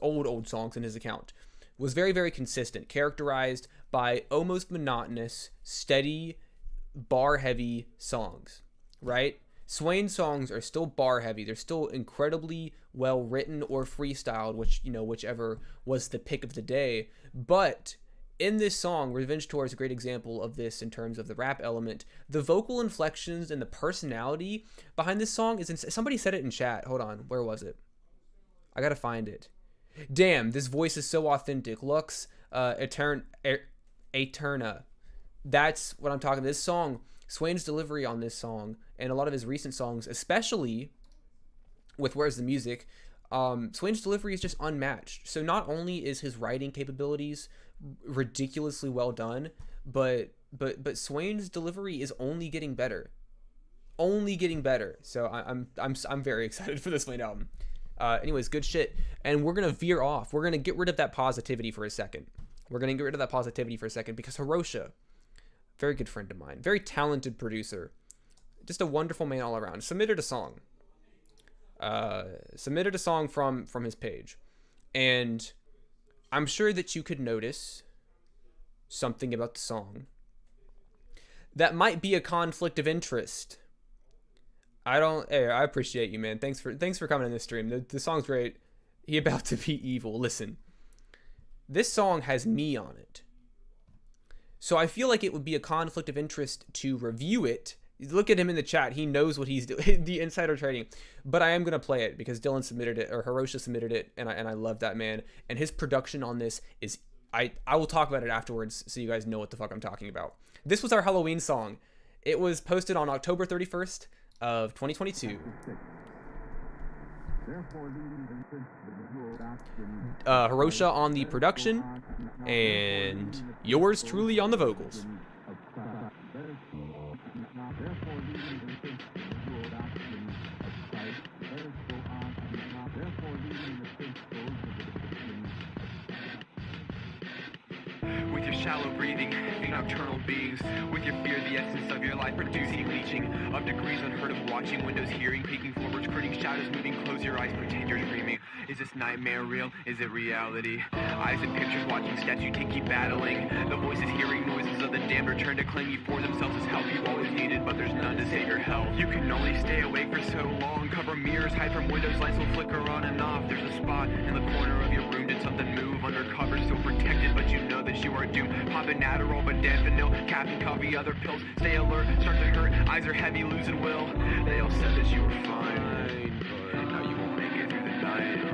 in his account was very, very consistent, characterized by almost monotonous, steady, bar-heavy songs, right? Swain songs are still bar-heavy. They're still incredibly well-written or freestyled, whichever was the pick of the day. But in this song, Revenge Tour is a great example of this in terms of the rap element. The vocal inflections and the personality behind this song is somebody said it in chat. Hold on, where was it? I gotta find it. Damn, this voice is so authentic. Lux Eterna. That's what I'm talking about. This song, Swain's delivery on this song, and a lot of his recent songs, especially with Where's the Music, Swain's delivery is just unmatched. So not only is his writing capabilities ridiculously well done, but Swain's delivery is only getting better. So I'm very excited for this Swain album. Anyways, good shit. And we're gonna veer off. We're gonna get rid of that positivity for a second. Because Hirosha, very good friend of mine, very talented producer, just a wonderful man all around, submitted a song from his page, and I'm sure that you could notice something about the song that might be a conflict of interest. I appreciate you, man. Thanks for coming in this stream. The song's great. He about to be evil. Listen, this song has me on it, so I feel like it would be a conflict of interest to review it. Look at him in the chat. He knows what he's doing. The insider trading. But I am gonna play it because Dylan submitted it, or Hirosha submitted it, and I love that man. And his production on this is I will talk about it afterwards, so you guys know what the fuck I'm talking about. This was our Halloween song. It was posted on October 31st of 2022. Hirosha on the production, and yours truly on the vocals. With your shallow breathing, the nocturnal beings. With your fear, the essence of your life producing, leaching of degrees unheard of, watching windows, hearing, peeking forwards, creating shadows, moving. Close your eyes, pretend you're dreaming. Is this nightmare real? Is it reality? Eyes and pictures, watching steps you take, keep battling. The voices, hearing noises of the damned, return to claim you for themselves as help you've always needed, but there's none to save your health. You can only stay awake for so long. Cover mirrors, hide from windows, lights will flicker on and off. There's a spot in the corner of your room. Did something move? Undercover, so protected, but you know that you are doomed. Pop an Adderall, but Danfanil, caffeine, coffee, other pills. Stay alert, start to hurt, eyes are heavy, losing will. They all said that you were fine, but now you won't make it through the night.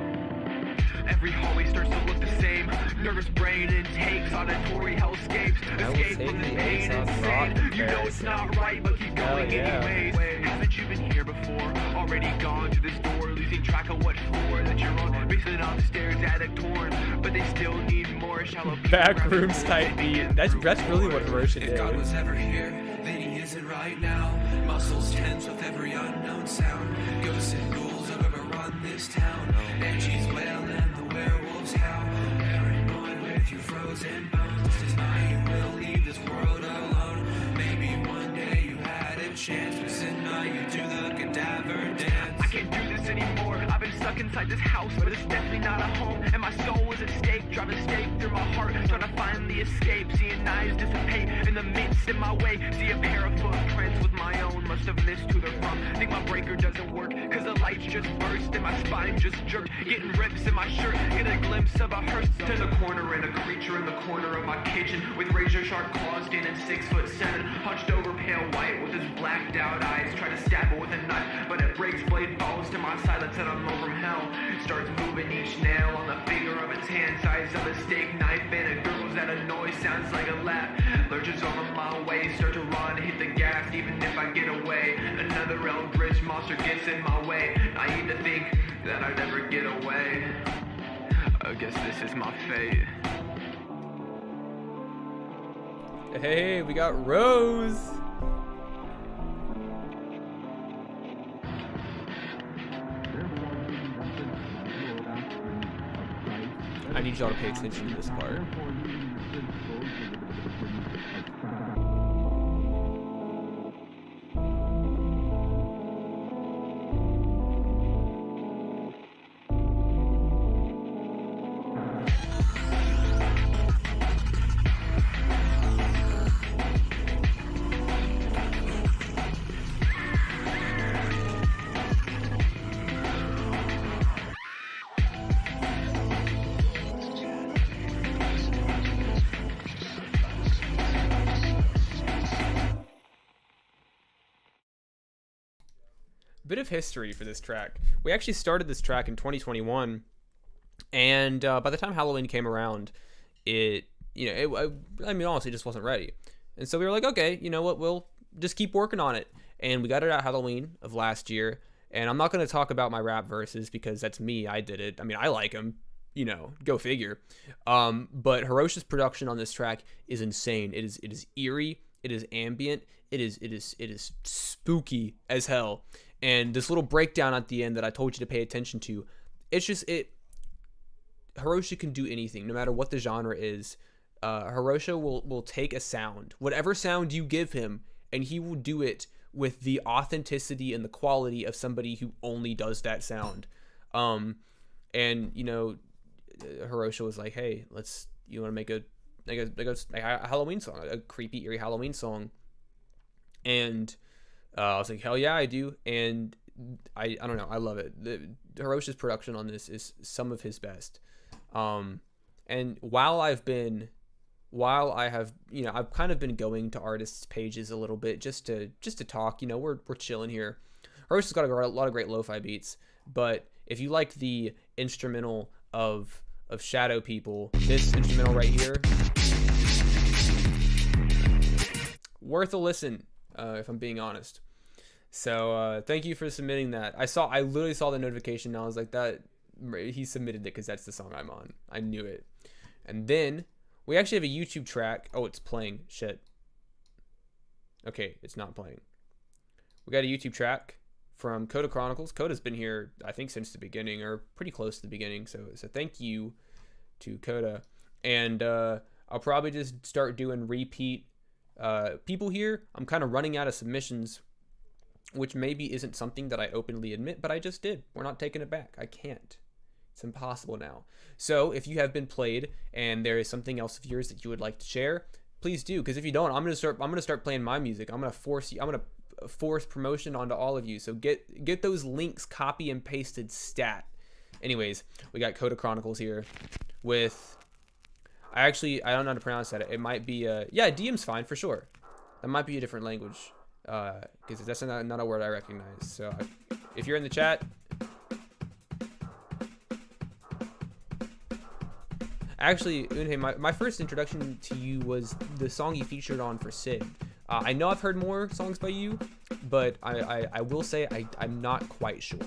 Every hallway starts to look the same. Nervous brain intakes, auditory hellscapes. Escape from the pain insane. You know it's not right, but keep going anyways. Haven't you been here before? Already gone to this door, losing track of what floor that you're on. Basement upstairs, attic torn, but they still need more shallow. Backrooms type beat. That's really what Hirosha did. If God was ever here, then he isn't right now. Muscles tense with every unknown sound. Ghosts and ghouls have overrun this town. And she's wailing, the werewolves howl. Paranoid with your frozen bones. Tonight you will leave this world alone. Maybe one day you had a chance, but tonight you do the cadaver dance. I can't do this anymore. I've been stuck inside this house, but it's definitely not a home. And my soul is at stake, driving stake through my heart, trying to find the escape. Seeing knives dissipate in the midst in my way. See a pair of footprints with my own, must have missed who they're from. Think my breaker doesn't work, cause the lights just burst and my spine just jerked. Getting rips in my shirt, get a glimpse of a hearse. Turn the corner and a creature in the corner of my kitchen, with razor sharp claws, standing 6'7", hunched over pale white with his blacked out eyes. Try to stab it with a knife, but it breaks, blade falls to my silence and I'm over from hell. Starts moving each nail on the finger of its hand, size of a steak knife, and it gurgles at a noise, sounds like a laugh. Lurches over my way, start to run, hit the gas, even if I get away. Another eldritch monster gets in my way. Naive to think that I'd ever get away. I guess this is my fate. Hey, we got Rose. I need y'all to pay attention to this part. Bit of history for this track. We actually started this track in 2021, and by the time Halloween came around, I mean, honestly, it just wasn't ready. And so we were like, okay, you know what, we'll just keep working on it. And we got it at Halloween of last year. And I'm not going to talk about my rap verses because that's me. I did it. I mean, I like them. You know, go figure. But Hiroshi's production on this track is insane. It is eerie. It is ambient. It is spooky as hell. And this little breakdown at the end that I told you to pay attention to, Hiroshi can do anything, no matter what the genre is. Hiroshi will take a sound, whatever sound you give him, and he will do it with the authenticity and the quality of somebody who only does that sound. And you know, Hiroshi was like, "Hey, you want to make a Halloween song, a creepy, eerie Halloween song?" And I was like, hell yeah, I do. And I don't know, I love it. Hiroshi's production on this is some of his best. And while I've kind of been going to artists' pages a little bit just to talk, you know, we're chilling here. Hiroshi's got a lot of great lo-fi beats, but if you like the instrumental of Shadow People, this instrumental right here, worth a listen. If I'm being honest. So thank you for submitting that. I literally saw the notification and I was like, that he submitted it because that's the song I'm on. I knew it. And then we actually have a YouTube track. Oh, it's playing. Shit. Okay, it's not playing. We got a YouTube track from Coda Chronicles. Coda's been here, I think, since the beginning, or pretty close to the beginning. So thank you to Coda. And I'll probably just start doing repeat people here. I'm kind of running out of submissions, which maybe isn't something that I openly admit, but I just did. We're not taking it back. I can't. It's impossible now. So if you have been played and there is something else of yours that you would like to share, please do. Because if you don't, I'm gonna start playing my music. I'm gonna force promotion onto all of you. So get those links copy and pasted stat. Anyways, we got Coda Chronicles here with. I don't know how to pronounce that. It might be, Diem's fine for sure. That might be a different language, because that's not a word I recognize. So if you're in the chat, actually, Unhei, my first introduction to you was the song you featured on for Sid. I know I've heard more songs by you, but I will say I'm not quite sure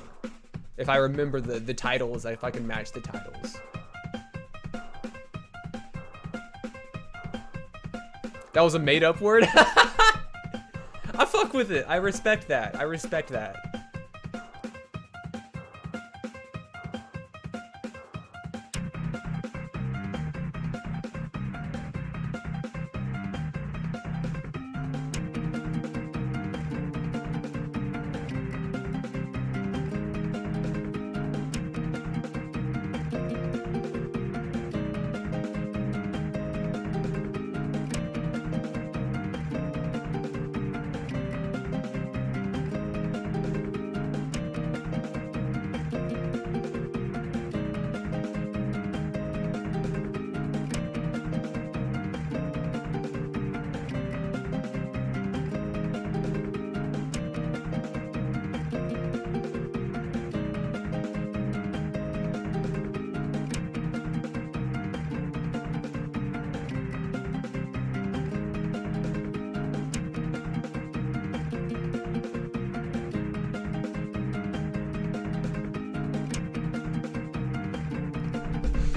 if I remember the titles, if I can match the titles. That was a made-up word? I fuck with it. I respect that.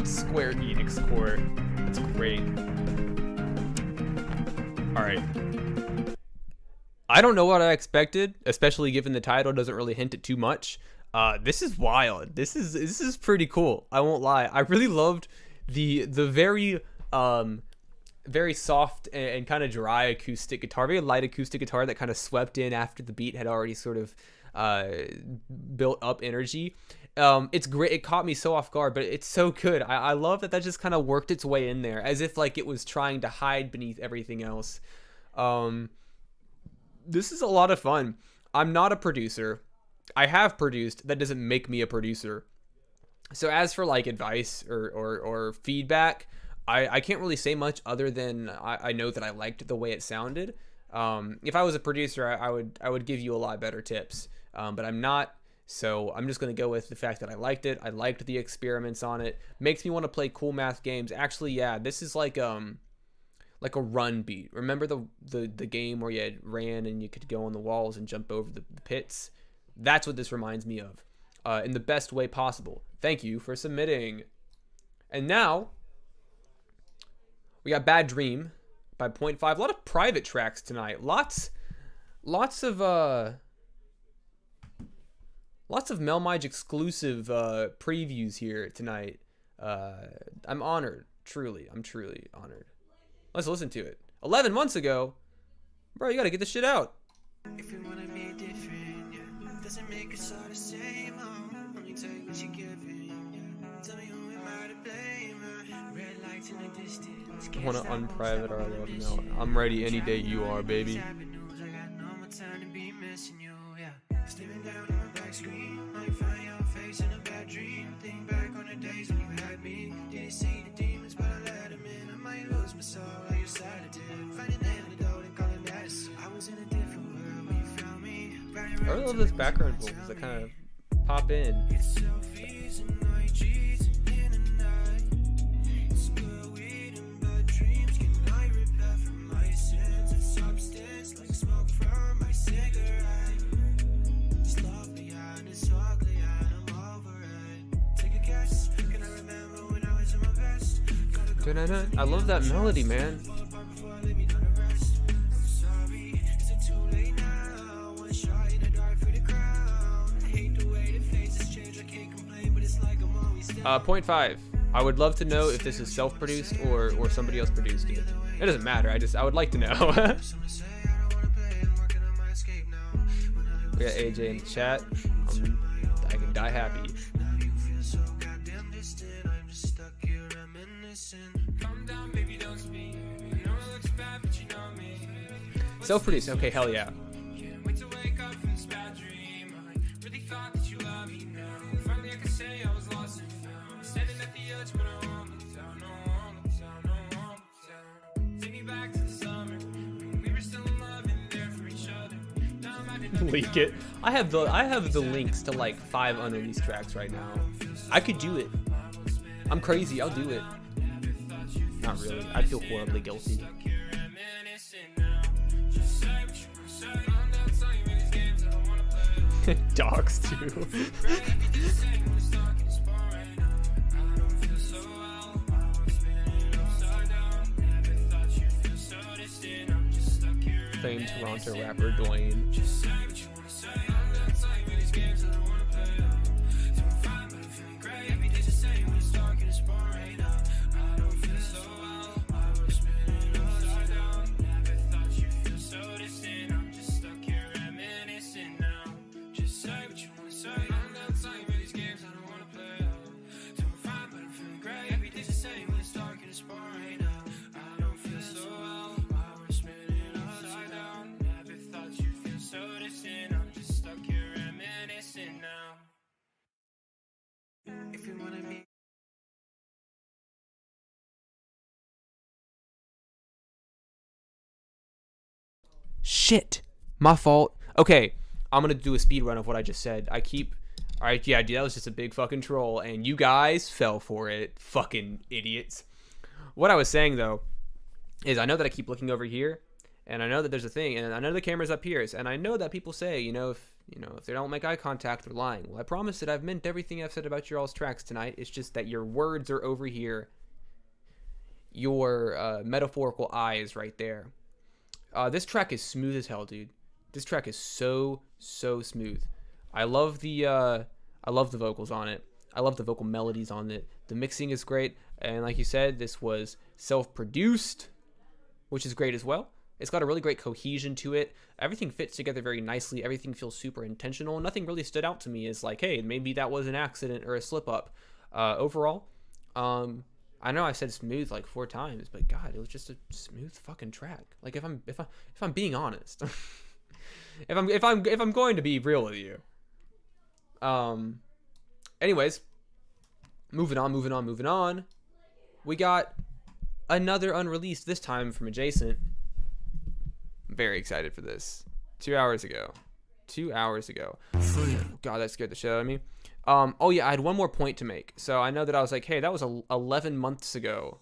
Square Enix core. That's great. Alright. I don't know what I expected, especially given the title doesn't really hint at too much. This is wild. This is pretty cool. I won't lie. I really loved the very very soft and kind of dry acoustic guitar, very light acoustic guitar that kind of swept in after the beat had already sort of built up energy. It's great. It caught me so off guard, but it's so good. I love that just kind of worked its way in there as if like it was trying to hide beneath everything else. This is a lot of fun. I'm not a producer. I have produced. That doesn't make me a producer. So as for like advice or feedback, I can't really say much other than I know that I liked the way it sounded. If I was a producer, I would give you a lot better tips, but I'm not. So I'm just going to go with the fact that I liked it. I liked the experiments on it. Makes me want to play cool math games. Actually, yeah, this is like a run beat. Remember the game where you ran and you could go on the walls and jump over the pits? That's what this reminds me of, in the best way possible. Thank you for submitting. And now we got Bad Dream by 0.5. A lot of private tracks tonight. Lots of Melmige exclusive previews here tonight. I'm honored. I'm truly honored. Let's listen to it. 11 months ago. Bro, you gotta get this shit out. If you wanna be different, yeah, doesn't make us all the same. Only take what you're giving, yeah. Tell me who am I to blame? Red lights in the distance. I wanna unprivate our love now. I'm ready any day you are, baby. I got no more time to be missing you, yeah. Staring down on my back screen, might find your face in a bad dream. Think back on the days when you had me. Didn't see the demons, but I let them in. I might lose my soul like you're sedative. Find an antidote and call it medicine. I was in a different world when you found me. I really love this background vocals that kind of pop in. It's selfies and night cheats in the night. It's good weed and bad dreams. Can I repair from my sins? A substance like smoke from my cigarette. It's lovely and it's ugly and I'm over it. Take a guess. Can I remember when I was in my best? I love that melody, man. I'm sorry. Is it too late now? One shot in the dark for the crown. I hate the way the faces change. I can't complain, but it's like I'm always 0.5. I would love to know if this is self-produced or somebody else produced it. It doesn't matter. I would like to know. We got AJ in the chat. I can die happy. Self-produced. Okay, hell yeah. Leak it. I have the links to like 5 unreleased tracks right now. I could do it. I'm crazy. I'll do it. Not really. I feel horribly guilty. Dogs too. Famed Toronto rapper Dwayne. Shit. My fault. Okay, I'm gonna do a speed run of what I just said. Alright, yeah, dude, that was just a big fucking troll, and you guys fell for it. Fucking idiots. What I was saying, though, is I know that I keep looking over here, and I know that there's a thing, and I know the camera's up here, and I know that people say, if they don't make eye contact, they're lying. Well, I promise that I've meant everything I've said about your all's tracks tonight. It's just that your words are over here. Your metaphorical eye is right there. This track is smooth as hell, dude. This track is so smooth. I love the vocals on it. I love the vocal melodies on it. The mixing is great. And like you said, this was self-produced, which is great as well. It's got a really great cohesion to it. Everything fits together very nicely. Everything feels super intentional. Nothing really stood out to me as like, hey, maybe that was an accident or a slip up. Overall, I know I said smooth like 4 times, but God, it was just a smooth fucking track. Like if I'm being honest, if I'm going to be real with you. Anyways, moving on. We got another unreleased, this time from Adjacent. I'm very excited for this. 2 hours ago. God, that scared the shit out of me. Oh yeah, I had one more point to make. So I know that I was like, hey, that was 11 months ago.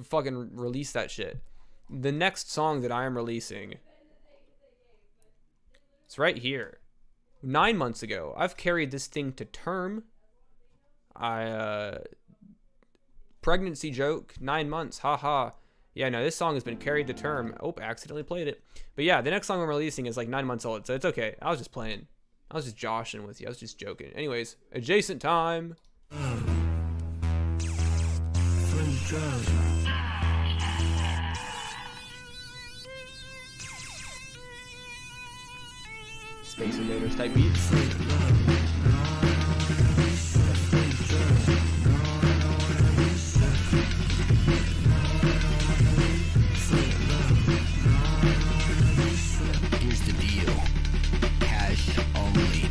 Fucking release that shit. The next song that I am releasing, it's right here. 9 months ago. I've carried this thing to term. Pregnancy joke, 9 months, haha. Yeah, no, this song has been carried to term. Oh, I accidentally played it. But yeah, the next song I'm releasing is like 9 months old, so it's okay. I was just playing. I was just joshing with you. I was just joking. Anyways, Adjacent time. Space Invaders type beats. Here's the deal. Cash only.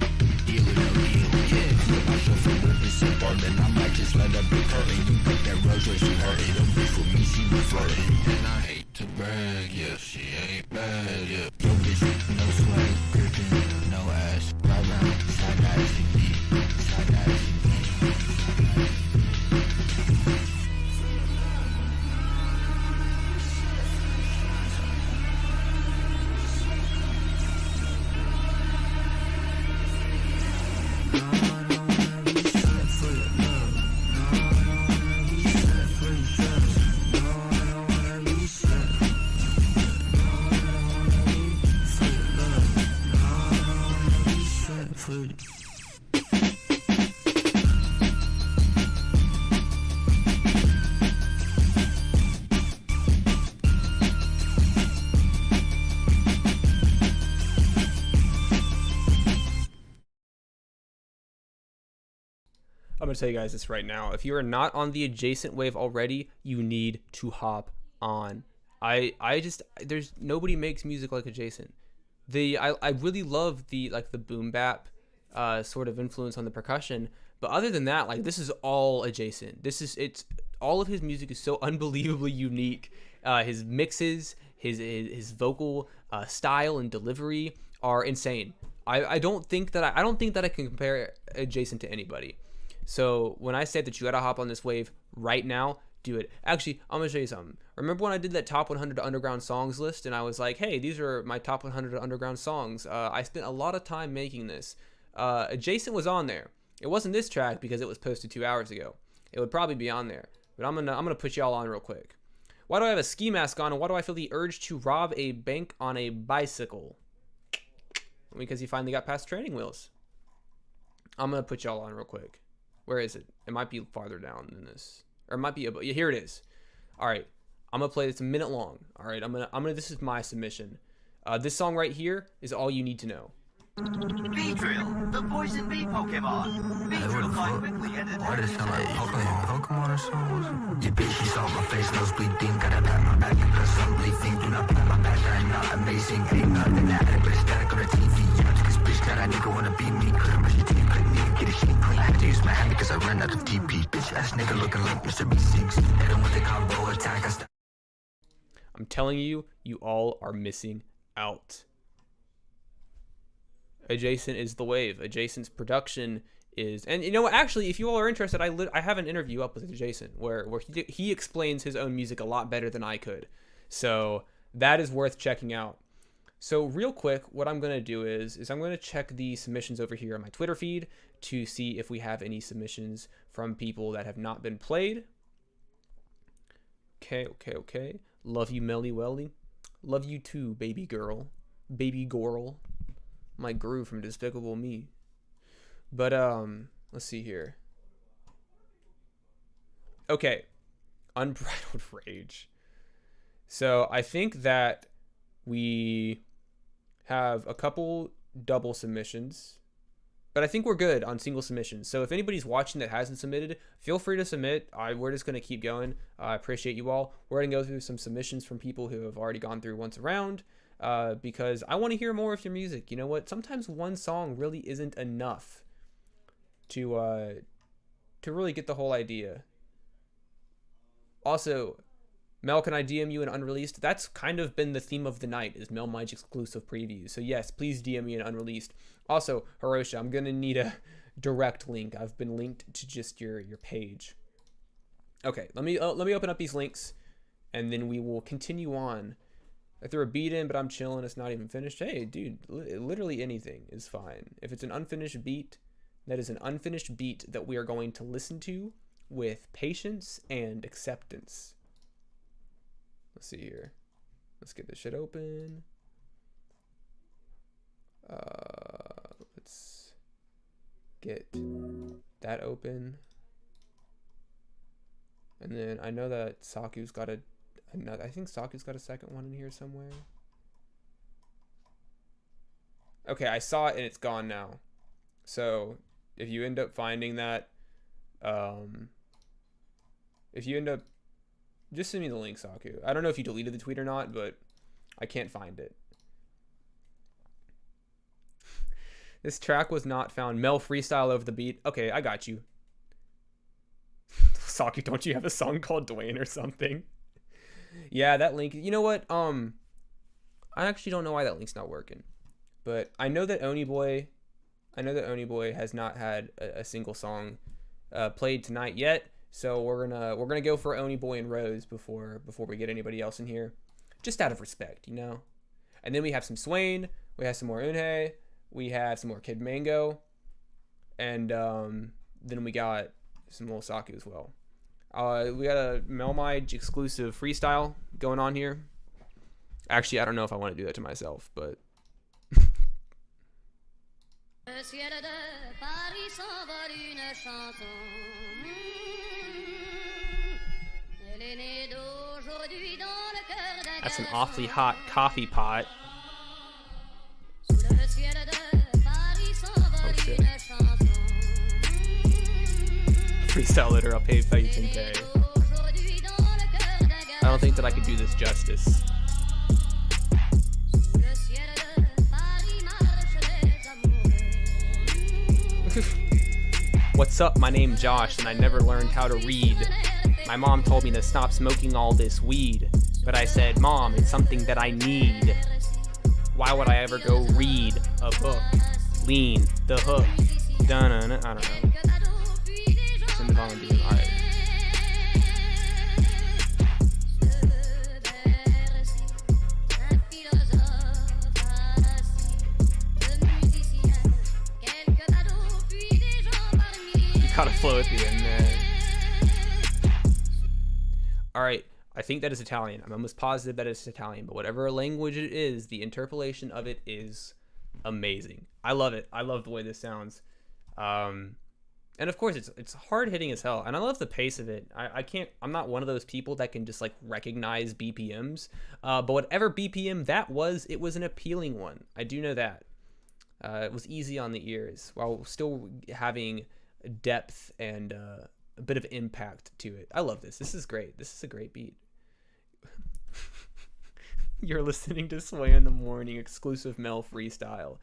Deal or no deal. Yeah. Flip my chauffeur with this apartment. I might just let up the curtain. You pick that Rolls Royce, you hurt it. Don't be for me, she be flirting. And I hate to brag, yeah, she ain't bad, yeah. Yo, bitch, no swag, gripping, no ass. Right round, side eye, she deep. Side eye, she I'm gonna tell you guys this right now. If you are not on the Adjacent wave already, you need to hop on. There's nobody makes music like Adjacent. I really love the boom bap sort of influence on the percussion, but other than that, like, this is all Adjacent. It's all of his music is so unbelievably unique. His mixes, his vocal style and delivery are insane. I don't think that I can compare Adjacent to anybody. So when I said that you gotta hop on this wave right now, do it. Actually, I'm gonna show you something. Remember when I did that top 100 underground songs list and I was like, hey, these are my top 100 underground songs. I spent a lot of time making this. Adjacent was on there. It wasn't this track because it was posted 2 hours ago. It would probably be on there, but I'm gonna put y'all on real quick. Why do I have a ski mask on, and why do I feel the urge to rob a bank on a bicycle? Because he finally got past training wheels. I'm gonna put y'all on real quick. Where is it? It might be farther down than this, or it might be above. Yeah, here it is. All right, I'm gonna play this a minute long. All right, I'm gonna. This is my submission. This song right here is all you need to know. Beedrill, the poison bee Pokemon. Beedrill find quickly and Why does it sound like Pokemon or something? You bitch, you saw my face, nose bleeding, gotta pat my back. Cause some think, do not pat my back. I'm not amazing, ain't nothing that, but it's static on a TV. Yeah, this bitch that I nigga wanna be me. Couldn't brush your teeth, couldn't even get a shit clean. I had to use my hand because I ran out of TP. Bitch ass nigga looking like Mr. B6. Hit him with the combo attack. I'm telling you, you all are missing out. Adjacent is the wave. Adjacent's production is, and you know, actually, if you all are interested, I have an interview up with Adjacent where he explains his own music a lot better than I could. So that is worth checking out. So real quick, what I'm gonna do is I'm gonna check the submissions over here on my Twitter feed to see if we have any submissions from people that have not been played. Okay. Love you, Melly Welly. Love you too, baby girl. Baby girl. My Gru from Despicable Me. But let's see here. Okay. Unbridled Rage. So I think that we have a couple double submissions, but I think we're good on single submissions. So if anybody's watching that hasn't submitted, feel free to submit. We're just going to keep going. I appreciate you all. We're going to go through some submissions from people who have already gone through once around, because I want to hear more of your music. You know what? Sometimes one song really isn't enough to really get the whole idea. Also, Mel, can I DM you an unreleased? That's kind of been the theme of the night, is Mel Mige exclusive previews. So yes, please DM me an unreleased. Also, Hirosha, I'm gonna need a direct link. I've been linked to just your page. Okay, let me open up these links, and then we will continue on. I threw a beat in, but I'm chilling. It's not even finished. Hey, dude, literally anything is fine. If it's an unfinished beat, that is an unfinished beat that we are going to listen to with patience and acceptance. Let's see here. Let's get this shit open. Let's get that open. And then I know that Saku's got I think Saku's got a second one in here somewhere. Okay, I saw it and it's gone now. So if you end up finding that, if you end up, just send me the link, Saku. I don't know if you deleted the tweet or not, but I can't find it. This track was not found. Mel freestyle over the beat. Okay, I got you. Saku, don't you have a song called Dwayne or something? Yeah, that link. You know what? I actually don't know why that link's not working. But I know that Oni Boy has not had a single song played tonight yet. So we're gonna go for Oni Boy and Rose before we get anybody else in here, just out of respect, you know. And then we have some Swain, we have some more Unhei, we have some more Kid Mango, and then we got some little Saku as well. We got a Mel Mige exclusive freestyle going on here. Actually, I don't know if I want to do that to myself, but. That's an awfully hot coffee pot. Oh shit. Freestyle litter, I'll pay you 10K. I don't think that I could do this justice. What's up? My name's Josh, and I never learned how to read. My mom told me to stop smoking all this weed, but I said, Mom, it's something that I need. Why would I ever go read a book? Lean the hook. Dun-dun-dun. I don't know. Send the volunteer. All right. Gotta flow at the end there. Alright, I think that is Italian. I'm almost positive that it's Italian, but whatever language it is, the interpolation of it is amazing. I love it. I love the way this sounds. And of course it's hard hitting as hell, and I love the pace of it. I'm not one of those people that can just like recognize BPMs, but whatever BPM that was, it was an appealing one. I do know that. It was easy on the ears while still having depth and a bit of impact to it. I love this. This is great. This is a great beat. You're listening to Sway in the Morning exclusive Mel freestyle.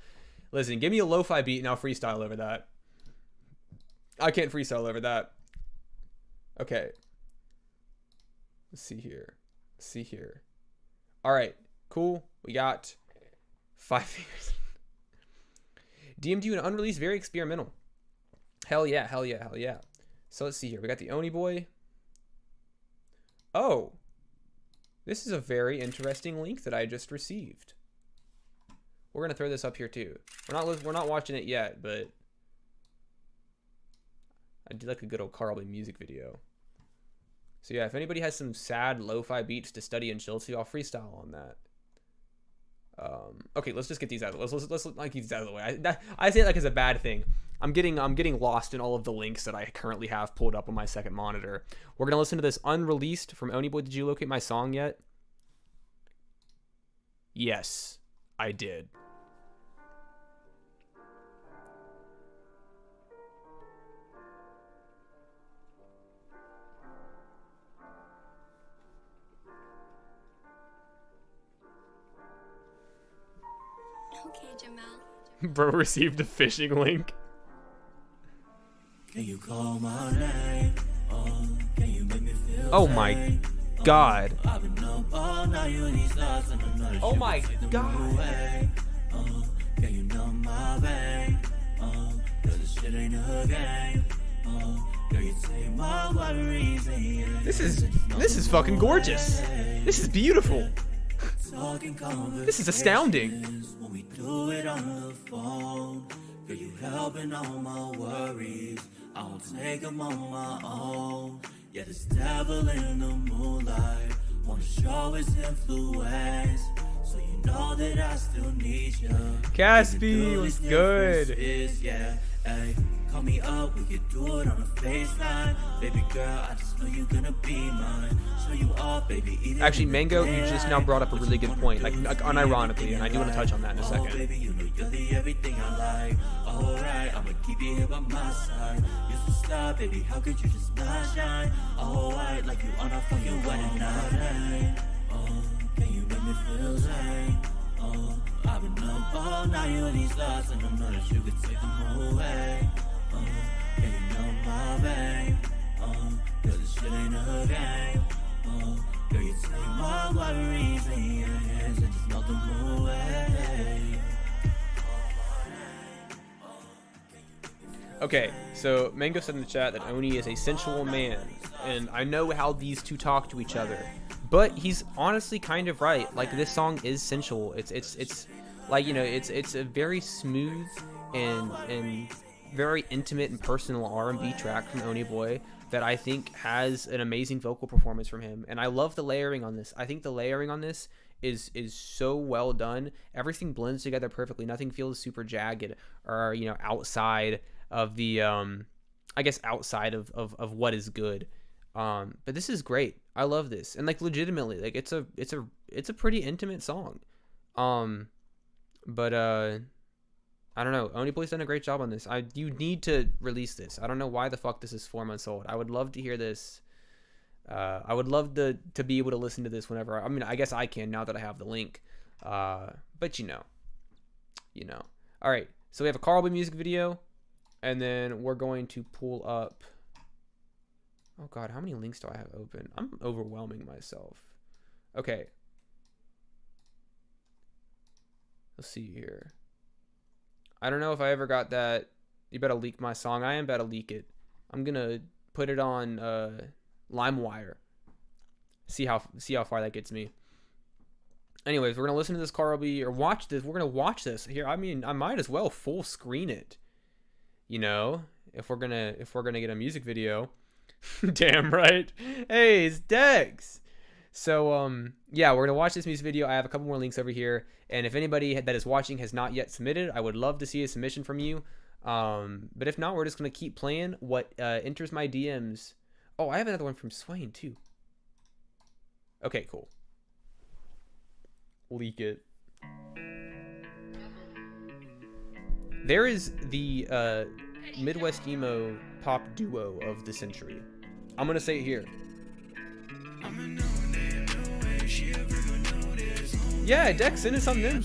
Listen, give me a lo-fi beat and I'll freestyle over that. I can't freestyle over that. Okay. Let's see here. All right, cool. We got 5 fingers. DM'd you an unreleased, very experimental. Hell yeah. So let's see here. We got the Oni Boy. Oh, this is a very interesting link that I just received. We're gonna throw this up here too. We're not watching it yet, but I do like a good old Carl music video. So yeah, if anybody has some sad lo-fi beats to study and chill to, I'll freestyle on that. Okay, let's just get these out. Let's like get these out of the way. I say it like it's a bad thing. I'm getting lost in all of the links that I currently have pulled up on my second monitor. We're gonna listen to this unreleased from Oni Boy. Did you locate my song yet? Yes, I did. Okay, Jamal. Bro received a phishing link. Can you call my name? Can you make me feel Oh my god. I've been up all night with these thoughts and I know that Oh you my can take them God. away. Can you numb my pain? Girl, this shit ain't a game. Girl, you take my worries and you This is fucking gorgeous. This is beautiful. talking This is astounding. when we do it on the phone. Girl, you helping all my worries. I don't take them on my own. Yeah, this devil in the moonlight wanna show his influence, so you know that I still need you. Caspi was good. Yeah, hey, call me up, we could do it on a FaceTime. Baby girl, I just know you're gonna be mine. Show you off, baby. Actually, Mango, you just now brought up a really good point, like unironically, and I do want to touch on that in a second. Baby, you know you're the everything I like. Alright, I'ma keep you here by my side. You're so star, baby, how could you just not shine? Alright, like you on a fucking wedding night. Can you make me feel sane? I've been up all night with these thoughts and I know that you could take them away. Can you know my pain? Girl, this shit ain't a game. Girl, you take my worries in your hands and just melt them away. Okay, so Mango said in the chat that Oni is a sensual man, and I know how these two talk to each other, but he's honestly kind of right. Like, this song is sensual. It's like, you know, it's a very smooth and very intimate and personal R&B track from Oni Boy that I think has an amazing vocal performance from him, and I love the layering on this. I think the layering on this is so well done. Everything blends together perfectly. Nothing feels super jagged or, you know, outside of the I guess outside of what is good. But this is great. I love this. And like, legitimately, like, it's a pretty intimate song. But I don't know. Oni Boy's done a great job on this. You need to release this. I don't know why the fuck this is 4 months old. I would love to hear this. I would love to be able to listen to this whenever. I mean, I guess I can now that I have the link. But you know. All right. So we have a Carl B music video, and then we're going to pull up. Oh God, how many links do I have open? I'm overwhelming myself. Okay. Let's see here. I don't know if I ever got that. You better leak my song. I am about to leak it. I'm gonna put it on LimeWire. See how far that gets me. Anyways, we're gonna listen to this Carl B, or watch this. We're gonna watch this here. I mean, I might as well full screen it. You know, if we're gonna get a music video. Damn right. Hey, it's Dex. So yeah, we're gonna watch this music video. I have a couple more links over here, and if anybody that is watching has not yet submitted, I would love to see a submission from you. But if not, we're just gonna keep playing what enters my DMs. Oh, I have another one from Swain too. Okay, cool. Leak it. There is the Midwest emo pop duo of the century. I'm gonna say it here. Yeah, Dex, send us something in.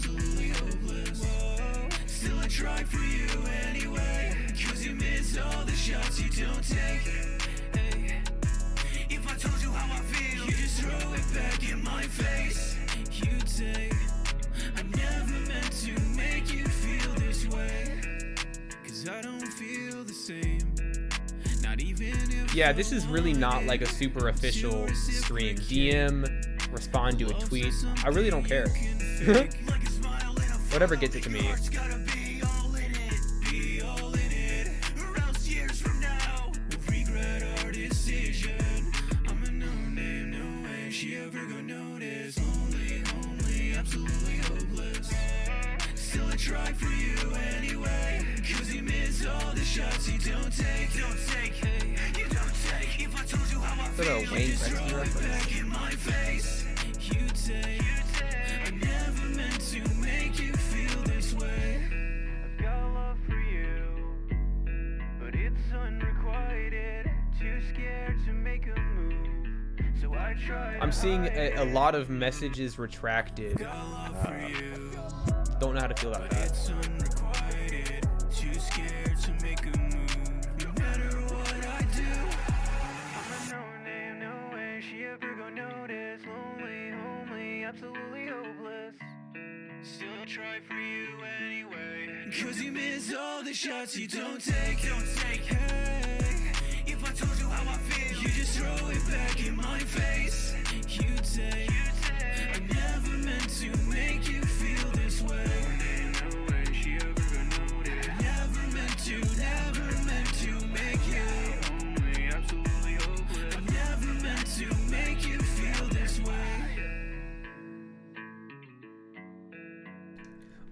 Still I try for you anyway, 'cause you miss all the shots you don't take. Hey, if I told you how I feel, you just throw it back in my face. You take, I never meant to make you feel this way, 'cause I don't feel the same. Not even if Yeah, this is really not like a super official stream. DM, respond to a tweet. I really don't care. Whatever gets it to me. gotta be all in it, be all in it, or else years from now we'll regret our decision. I'm a no name, no way she ever gonna notice. Lonely, absolutely hopeless. Still I try for you anyway, 'cause you miss miss all the shots you don't take. Hey, you don't take. If I told you how I Is that a feel, Wayne you just Gretzky throw it reference? back in my face. You take. I never meant to make you feel this way. I've got love for you, but it's unrequited. Too scared to make a move, so I try. I'm seeing a lot of messages retracted. Don't know how to feel about that. It's unrequited. Too scared to make a move. No matter what I do, I'm a no name, no way she ever gon' notice. Lonely, homely, absolutely hopeless. Still try for you anyway. Cause you miss all the shots you don't take. Hey, if I told you how I feel, you just throw it back in my face. You take. I never meant to make you feel this way. No way she ever gonna notice. Never meant to make you. Only absolutely hopeless. I never meant to make you feel this way.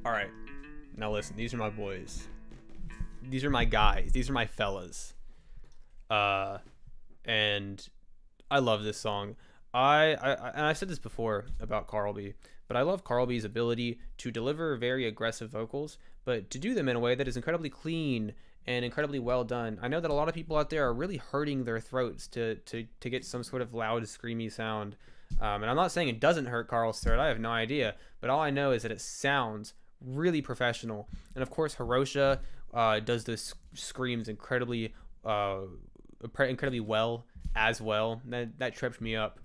All right, now listen. These are my boys. These are my guys. These are my fellas. And I love this song. And I've said this before about Carlby, but I love Carlby's ability to deliver very aggressive vocals, but to do them in a way that is incredibly clean and incredibly well done. I know that a lot of people out there are really hurting their throats to get some sort of loud, screamy sound. And I'm not saying it doesn't hurt Carl's throat. I have no idea, but all I know is that it sounds really professional. And of course, Hirosha does those screams incredibly well as well. That tripped me up.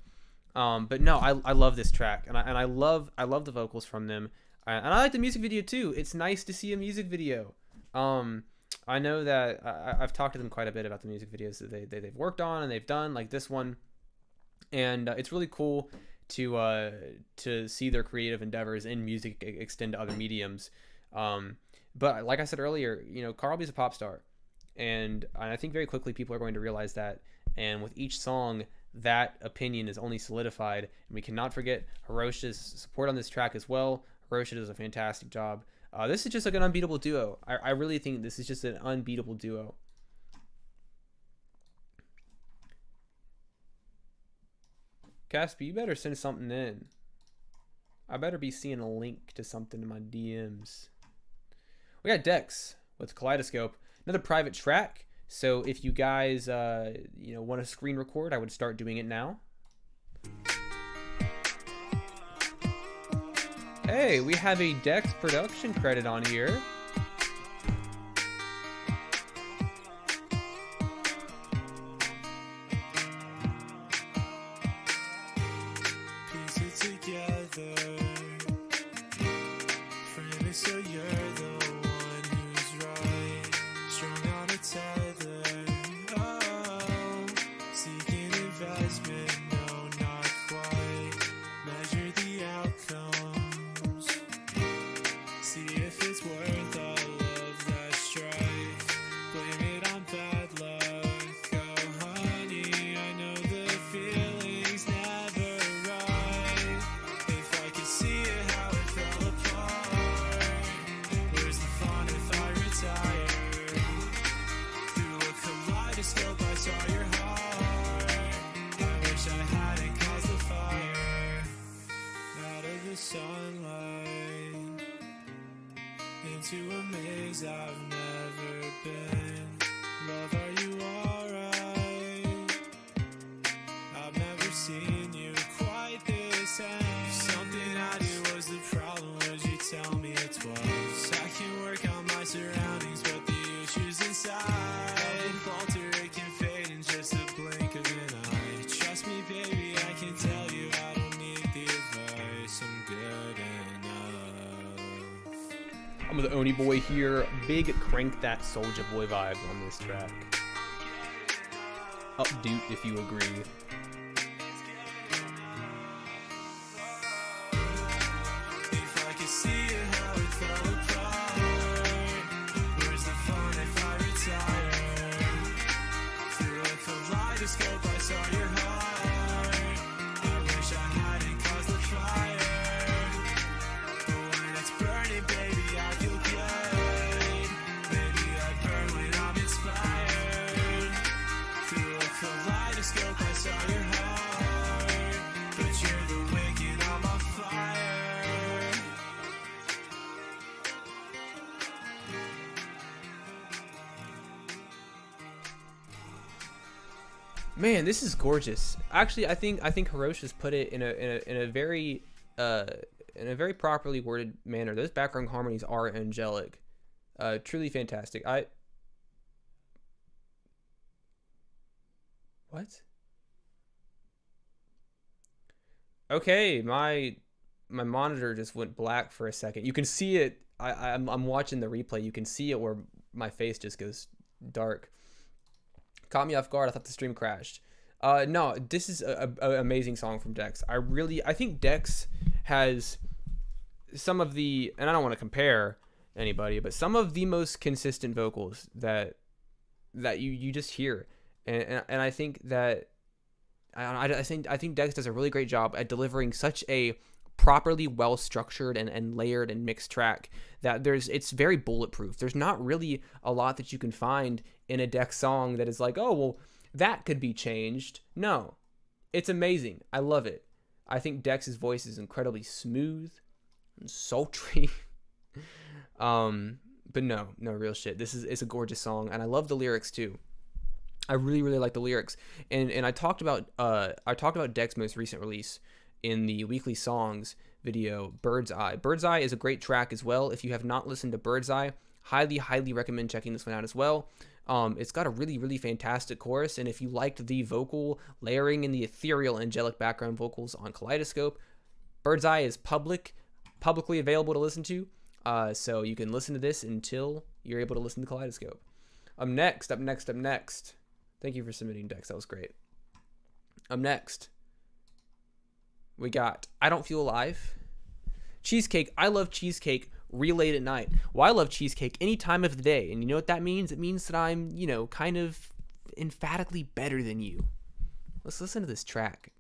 But no, I love this track, and I love the vocals from them, and I like the music video too. It's nice to see a music video. I know that I've talked to them quite a bit about the music videos that they've worked on and they've done, like this one, and it's really cool to see their creative endeavors in music extend to other mediums. But like I said earlier, you know, Carlby's a pop star, and I think very quickly people are going to realize that. And with each song, that opinion is only solidified. And we cannot forget Hirosha's support on this track as well. Hirosha does a fantastic job. This is just like an unbeatable duo. I really think this is just an unbeatable duo. Casper, you better send something in. I better be seeing a link to something in my DMs. We got Dex with Kaleidoscope, another private track. So if you guys, want to screen record, I would start doing it now. Hey, we have a Dex production credit on here. Piece it together. Frame it so you're the one who's right. Strung on a tether. Oh, seeking investment. No, not quite. Measure the outcomes. See if it's worth all of that strife. Blame it on bad luck. Oh, honey, I know the feeling's never right. If I could see it, how it fell apart. Where's the fun if I retire? Through a kaleidoscope, I saw your heart. I wish I hadn't caused the fire. Out of the sunlight, into a maze I've never been. Love, are you alright? I've never seen you quite this end. Something I did was the problem, would you tell me it was? I can work on my surroundings, but the issue's inside. Love and falter, it can fade in just a blink of an eye. Trust me, baby, I can tell you I don't need the advice. I'm good enough. I'm with Oni Boy here. Big Crank That Soulja Boy vibes on this track. Updoot if you agree. If I could see it, how it fell apart. Where's the fun if I retire? Through a kaleidoscope, I saw your heart. I wish I hadn't caused the fire. But when it's burning, baby, I feel good. Maybe I burn Man, this is gorgeous. Actually, I think Hirosh has put it in a very properly worded manner. Those background harmonies are angelic, truly fantastic. What? Okay, my monitor just went black for a second. You can see it. I'm watching the replay. You can see it where my face just goes dark. Caught me off guard. I thought the stream crashed. No, this is an amazing song from Dex. I think Dex has some of the, and I don't want to compare anybody, but some of the most consistent vocals that you just hear, and I think that I think Dex does a really great job at delivering such a properly well structured and layered and mixed track that it's very bulletproof. There's not really a lot that you can find in a Dex song that is like, oh well, that could be changed. No, it's amazing. I love it. I think Dex's voice is incredibly smooth and sultry. But no real shit. It's a gorgeous song, and I love the lyrics too. I really like the lyrics, and I talked about Dex most recent release in the weekly songs video, Bird's Eye. Bird's Eye is a great track as well. If you have not listened to Bird's Eye, highly recommend checking this one out as well. It's got a really fantastic chorus, and if you liked the vocal layering and the ethereal angelic background vocals on Kaleidoscope, Bird's Eye is publicly available to listen to, so you can listen to this until you're able to listen to Kaleidoscope. Up next. Thank you for submitting, Dex. That was great. Up next, we got I Don't Feel Alive. Cheesecake. I love cheesecake real late at night. Well, I love cheesecake any time of the day. And you know what that means? It means that I'm, kind of emphatically better than you. Let's listen to this track.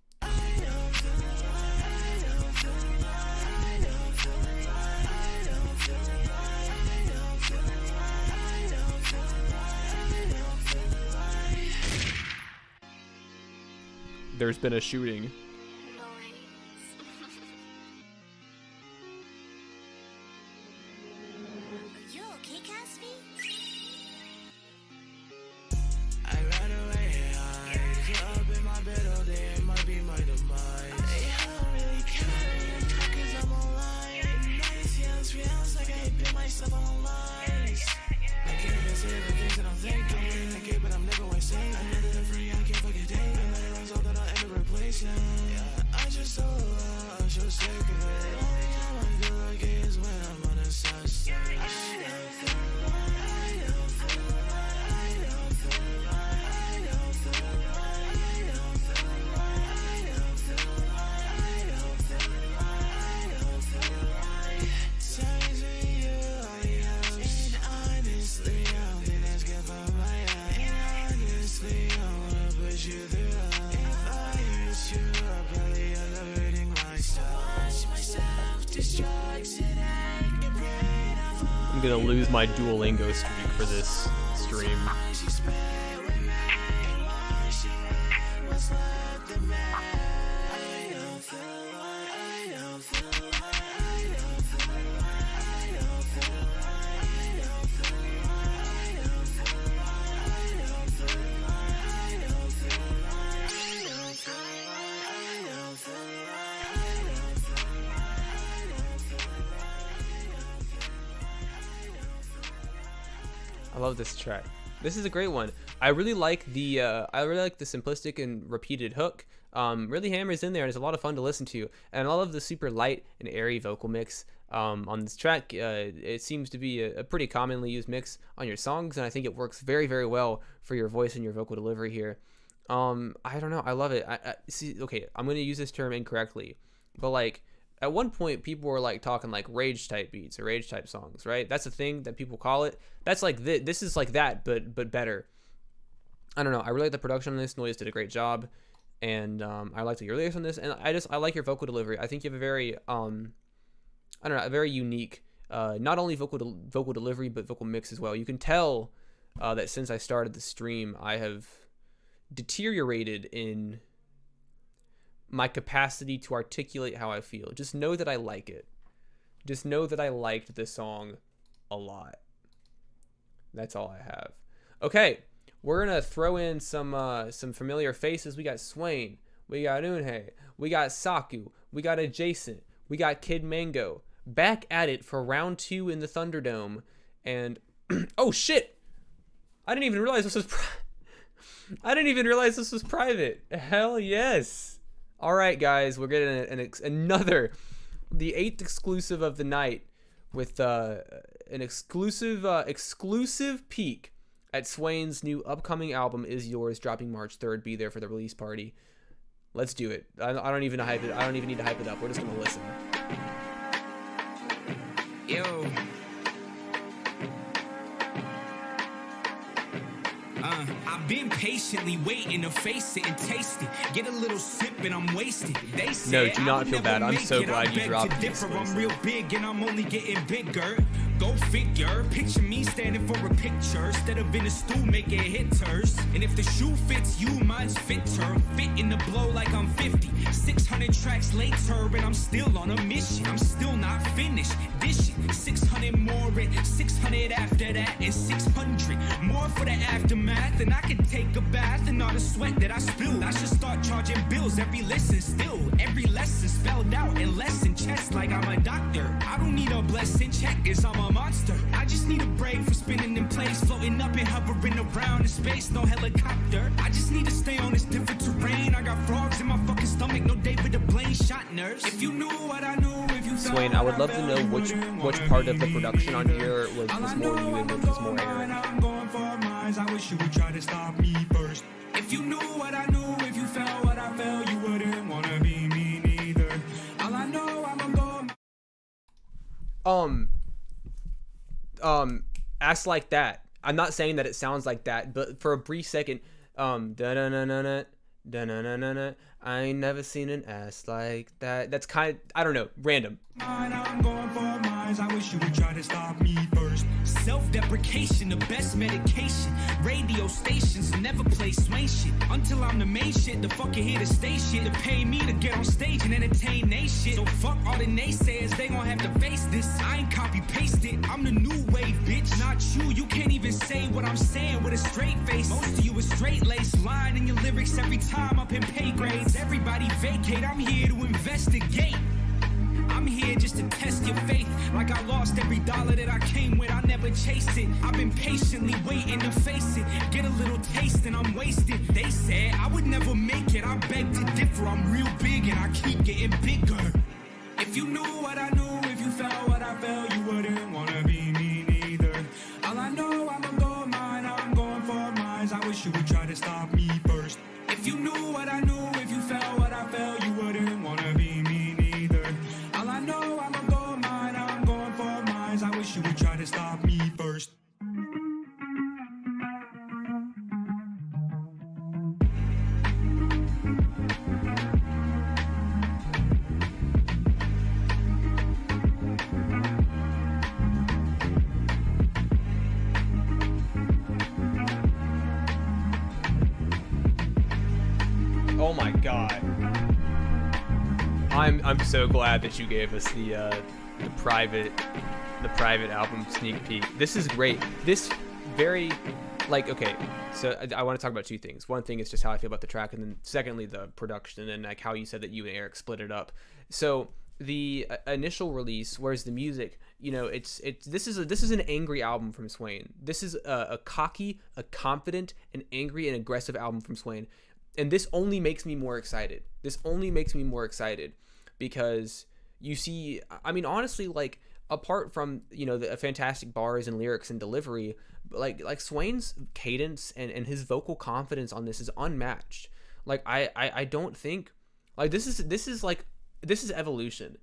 There's been a shooting. You okay, Caspi? I ran away, I up in my bed all day, it might be my demise. I don't really care, cause I'm online. Nice, yes, real, like I put myself on lies. I can't even say the things that I'm thinking. I'm really okay, but I'm never wasting. I'm never free, I can't fucking date. And let it run so that I'll end up replacing. Yeah, I just so sick of it. Only time I feel like it is when I'm on a sunset. I'm gonna lose my Duolingo streak for this stream. I love this track. This is a great one. I really like the simplistic and repeated hook. Really hammers in there, and it's a lot of fun to listen to. And I love the super light and airy vocal mix on this track. It seems to be a pretty commonly used mix on your songs, and I think it works very well for your voice and your vocal delivery here. I don't know. I love it. I see. Okay, I'm gonna use this term incorrectly, but like, at one point, people were like talking like rage type beats or rage type songs, right? That's a thing that people call it. That's like this is like that, but better. I don't know. I really like the production on this. Noise did a great job, and I like the lyrics on this, and I like your vocal delivery. I think you have a very a very unique not only vocal delivery but vocal mix as well. You can tell that since I started the stream, I have deteriorated in my capacity to articulate how I feel. Just know that I like it. Just know that I liked this song a lot. That's all I have. Okay, we're gonna throw in some familiar faces. We got Swain, we got Eunhae, we got Saku, we got Adjacent, we got Kid Mango. Back at it for round 2 in the Thunderdome, and oh shit! I didn't even realize this was. I didn't even realize this was private. Hell yes! All right, guys, we're getting another, the 8th exclusive of the night, with an exclusive peek at Swain's new upcoming album Is Yours, dropping March 3rd. Be there for the release party. Let's do it. I don't even hype it. I don't even need to hype it up. We're just gonna listen. Yo. I've been patiently waiting to face it and taste it. Get a little sip and I'm wasted. They say No, do not feel bad. I'm so glad you dropped this. this. I'm real big and I'm only getting bigger. Go figure. Picture me standing for a picture instead of in a stool making hitters. And if the shoe fits you, mine's fitter. I'm fitting the blow like I'm 50. 600 tracks later and I'm still on a mission. I'm still not finished. Dishing 600 more and 600 after that and 600 more for the aftermath. And I can take a bath and all the sweat that I spilled. I should start charging bills every lesson still. Every lesson spelled out in lesson chest like I'm a doctor. I don't need a blessing check, cause I'm a monster. I just need a break for spinning in place, floating up and hovering around in space, no helicopter. I just need to stay on this different terrain. I got frogs in my fucking stomach, no David to Blaine shot nerves. If you knew what I knew, if you Swain, I would love to know which part of the production on here was more you and which was more Aaron. I'm going for mines. I wish you would try to stop me first. If you knew what I knew, if you felt what I felt, you wouldn't wanna be me neither. All I know, I'm going. Acts Like That. I'm not saying that it sounds like that, but for a brief second, da-na-na-na-na, da-na-na-na-na, I ain't never seen an ass like that. That's kind of, I don't know, random. I'm going for mines. I wish you would try to stop me first. Self-deprecation, the best medication. Radio stations never play Swain shit until I'm the main shit. The fucking here to stay shit to pay me to get on stage and entertain they shit. So fuck all the naysayers, they gon' have to face this. I ain't copy pasted. I'm the new wave, bitch. Not you. You can't even say what I'm saying with a straight face. Most of you is straight lace, lying in your lyrics every time up in pay grades. Everybody vacate. I'm here to investigate. I'm here just to test your faith. Like I lost every dollar that I came with, I never chased it. I've been patiently waiting to face it. Get a little taste and I'm wasted. They said I would never make it, I beg to differ. I'm real big and I keep getting bigger. If you knew what I knew, if you felt what I felt, you wouldn't wanna be me neither. All I know, I'm gonna go mine, I'm going for mines. I wish you would try to stop me first. If you knew what I knew, if you felt what I felt, you wouldn't wanna be me neither. All I know, I'm gonna go mine, I'm going for mines. I wish you would try to stop me first. Oh my god. I'm so glad that you gave us the private album sneak peek. This is great. This very, like, okay, so I want to talk about two things. One thing is just how I feel about the track, and then secondly the production and like how you said that you and Eric split it up. So the initial release, whereas the music, you know, this is an angry album from Swain. This is a cocky, a confident, an angry and aggressive album from Swain. And this only makes me more excited. Because you see, I mean, honestly, like, apart from, you know, the fantastic bars and lyrics and delivery, like Swain's cadence and his vocal confidence on this is unmatched. Like, I don't think, like, this is evolution.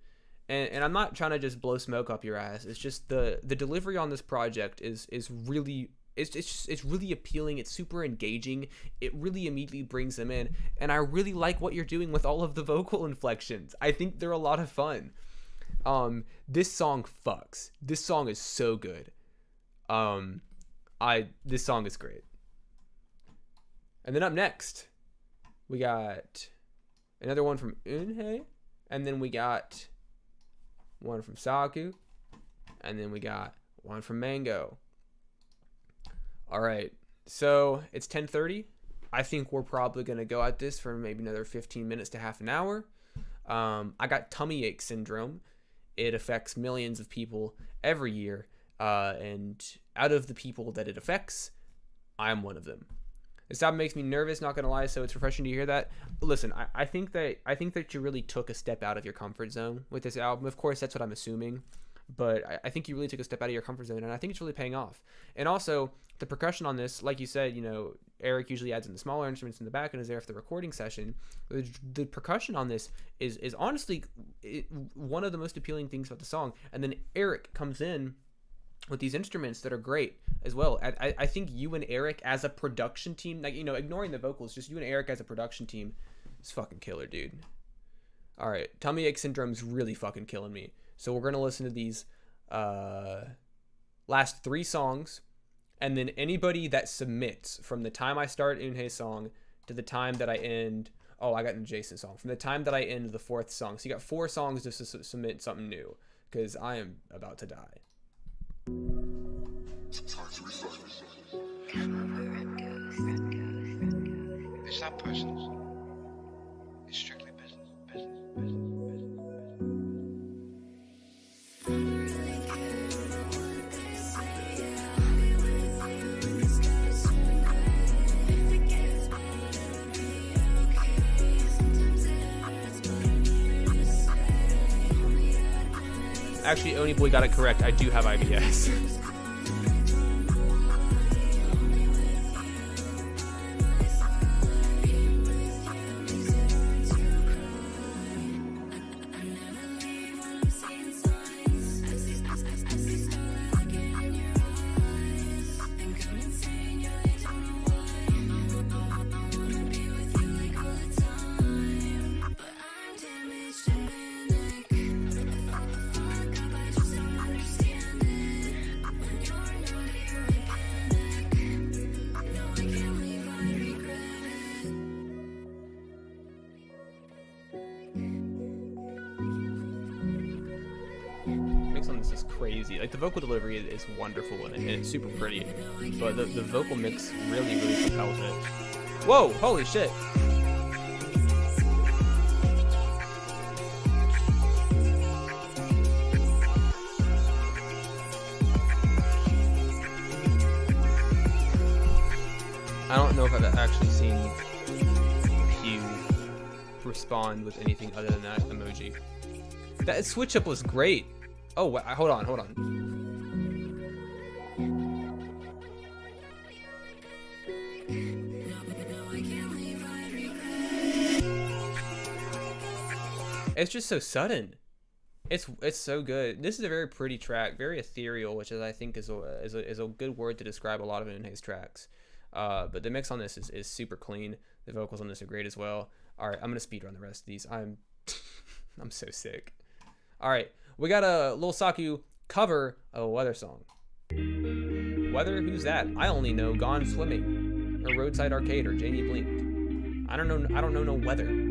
And I'm not trying to just blow smoke up your ass. It's just the delivery on this project is really, it's really appealing. It's super engaging. It really immediately brings them in, and I really like what you're doing with all of the vocal inflections. I think they're a lot of fun. This song fucks. This song is so good. This song is great. And then up next, we got another one from Eunhae, and then we got one from Saku, and then we got one from Mango. All right, So it's 10:30. I think we're probably gonna go at this for maybe another 15 minutes to half an hour. I got tummy ache syndrome. It affects millions of people every year, and out of the people that it affects, I'm one of them. This album makes me nervous, not gonna lie, so it's refreshing to hear that. Listen, I think that you really took a step out of your comfort zone with this album. Of course, that's what I'm assuming, but I think you really took a step out of your comfort zone, and I think it's really paying off. And also, the percussion on this, like you said, you know, Eric usually adds in the smaller instruments in the back and is there for the recording session. The percussion on this is honestly one of the most appealing things about the song. And then Eric comes in with these instruments that are great as well. I think you and Eric as a production team, like, you know, ignoring the vocals, just you and Eric as a production team is fucking killer, dude. All right, tummy ache syndrome's really fucking killing me. So we're gonna listen to these last 3 songs, and then anybody that submits from the time I start Eunhae's song to the time that I end. Oh, I got an adjacent song from the time that I end the 4th song. So you got 4 songs just to submit something new, because I am about to die. It's not personal. It's strictly business. Actually, Oni Boy got it correct. I do have IBS. This is crazy. Like, the vocal delivery is wonderful and it's super pretty, but the vocal mix really propels it. Whoa, holy shit. I don't know if I've actually seen Hugh respond with anything other than that emoji. That switch up was great. Oh, hold on. It's just so sudden. It's so good. This is a very pretty track, very ethereal, which I think is a good word to describe a lot of Eunhae's tracks. But the mix on this is super clean. The vocals on this are great as well. All right, I'm gonna speedrun the rest of these. I'm so sick. All right. We got a Lil Saku cover of a Weather song. Weather? Who's that? I only know Gone Swimming, or Roadside Arcade, or Janie Blink. I don't know no Weather.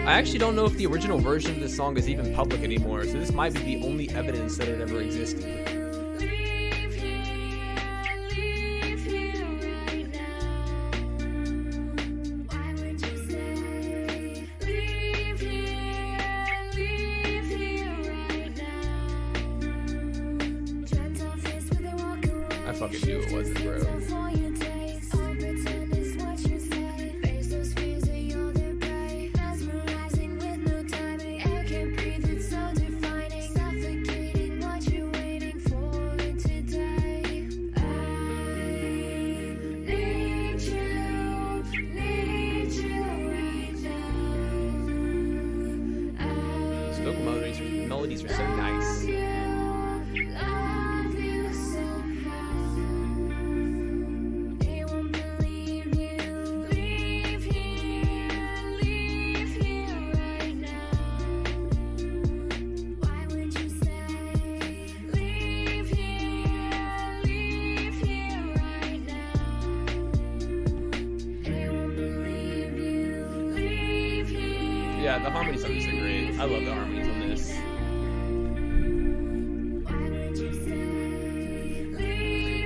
I actually don't know if the original version of this song is even public anymore, so this might be the only evidence that it ever existed. I fucking knew it wasn't, bro. Yeah, the harmonies on this are great. I love the harmonies on this.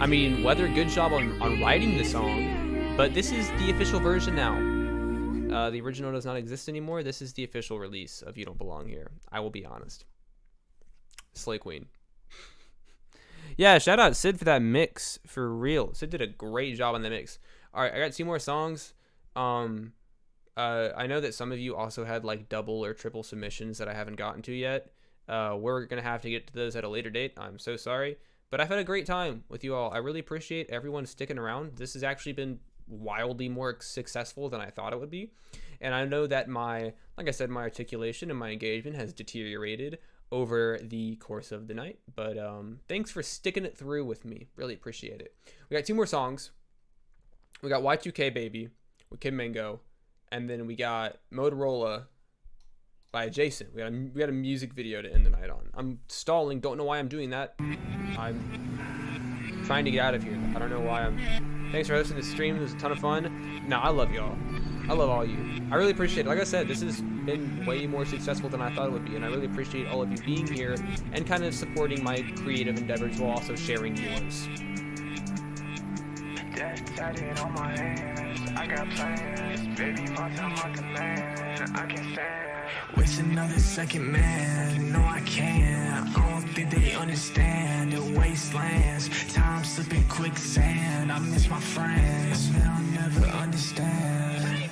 I mean, Weather, good job on writing the song, but this is the official version now. The original does not exist anymore. This is the official release of You Don't Belong Here. I will be honest. Slay Queen. Yeah, shout out Sid for that mix, for real. Sid did a great job on the mix. All right, I got 2 more songs. I know that some of you also had like double or triple submissions that I haven't gotten to yet. We're gonna have to get to those at a later date. I'm so sorry. But I've had a great time with you all. I really appreciate everyone sticking around. This has actually been wildly more successful than I thought it would be. And I know that like I said, my articulation and my engagement has deteriorated over the course of the night. But thanks for sticking it through with me. Really appreciate it. We got 2 more songs. We got Y2K Baby with Kid Mango. And then we got Motorola by Adjacent. We got a music video to end the night on. I'm stalling. Don't know why I'm doing that. I'm trying to get out of here. I don't know why Thanks for hosting the stream. It was a ton of fun. No, I love y'all. I love all you. I really appreciate it. Like I said, this has been way more successful than I thought it would be, and I really appreciate all of you being here and kind of supporting my creative endeavors while also sharing yours. Tatted on my hands, I got plans. Baby, my time on demand. I can't stand. Waste another second, man. No, I can't. I don't think they understand the wastelands. Time slipping quicksand. I miss my friends. Man, I'll never understand.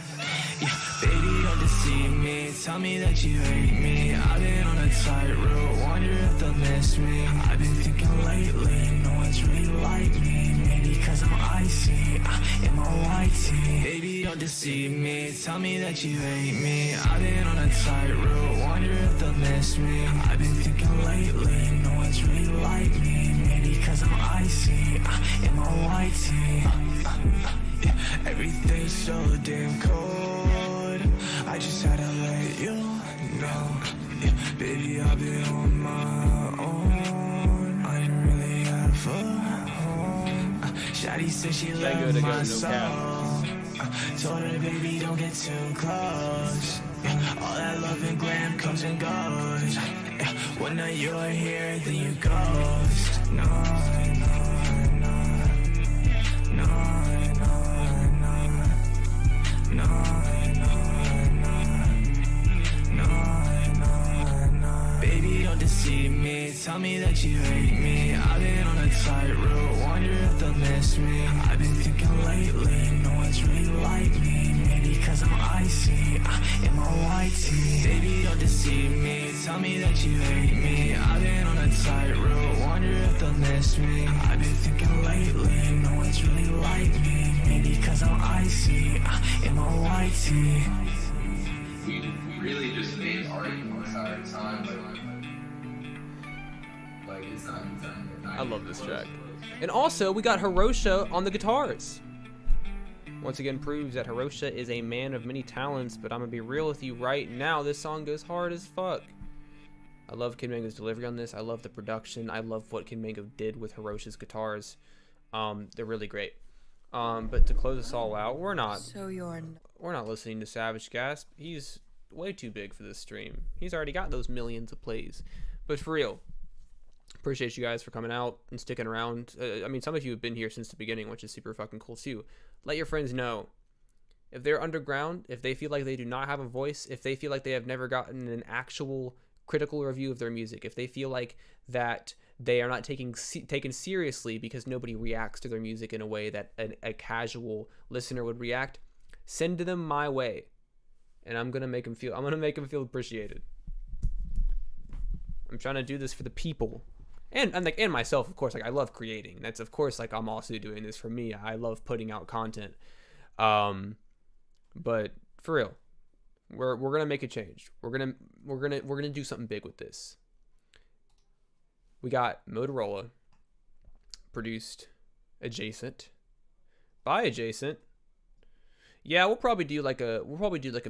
Yeah, baby, don't deceive me. Tell me that you hate me. I've been on a tightrope. Wonder if they'll miss me. I've been thinking lately, no one's really like me. Maybe cause I'm icy in my white tee. Baby, don't deceive me. Tell me that you hate me. I've been on a tightrope. Wonder if they'll miss me. I've been thinking lately, no one's really like me. Maybe cause I'm icy in my white tee. Everything's so damn cold. I just had to let you know. Baby, I've been on my own. I ain't really have a home. Shawty said she loved my soul. Told her, baby, don't get too close. All that love and glam comes and goes. When you're here, then you ghost. No, no, no, no. No, baby, don't deceive me. Tell me that you hate me. I've been on a tightrope. Wonder if they'll miss me. I've been thinking lately, no one's really like me. Maybe cause I'm icy in my white tee. Baby, don't deceive me. Tell me that you hate me. I've been on a tightrope. Wonder if they'll miss me. I've been thinking lately, no one's really like me. Maybe cause I'm icy in my white tee. We really just made art the entire time, like it's not done. I love this track. And also, we got Hirosha on the guitars. Once again, proves that Hirosha is a man of many talents, but I'm gonna be real with you right now, this song goes hard as fuck. I love Kid Mango's delivery on this. I love the production. I love what Kid Mango did with Hirosha's guitars. They're really great. But to close us all out, we're not listening to Savage Gasp. He's way too big for this stream. He's already got those millions of plays. But for real, appreciate you guys for coming out and sticking around. I mean, some of you have been here since the beginning, which is super fucking cool too. Let your friends know. If they're underground, if they feel like they do not have a voice, if they feel like they have never gotten an actual critical review of their music, if they feel like that they are not taken seriously because nobody reacts to their music in a way that a casual listener would react, send them my way, and I'm gonna make them feel appreciated. I'm trying to do this for the people, and myself, of course. Like, I love creating. That's, of course, like, I'm also doing this for me. I love putting out content. But for real, we're gonna make a change. We're gonna do something big with this. We got Motorola, produced Adjacent by Adjacent. Yeah, we'll probably do like a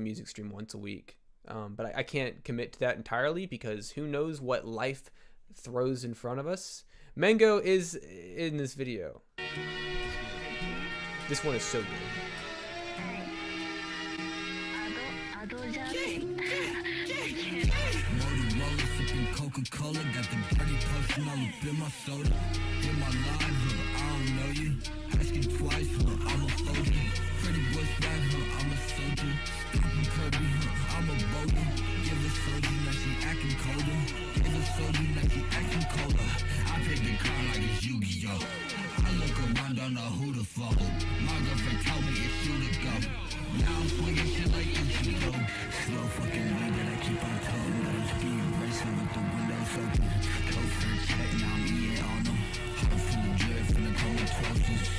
music stream once a week. But I can't commit to that entirely because who knows what life throws in front of us. Mango is in this video. This one is so good. Coca-Cola, got the dirty potion all up in my soda. In my line, I don't know you. Asking twice, I'm a phobia. Pretty boy swag, I'm a soldier. Stomping Kirby, I'm a boulder. Give a soldier, now she acting colder. Give a soldier, now she acting colder. I pick the card like it's Yu-Gi-Oh! I look around, don't know who to follow. My girlfriend told me it's you to go. Now I'm swinging shit like Ichigo. Slow fucking way that I keep on telling. Got a speed racing with the windows open. Go for a check, now I'm eating on them. Heart full of drip, finna call it 12.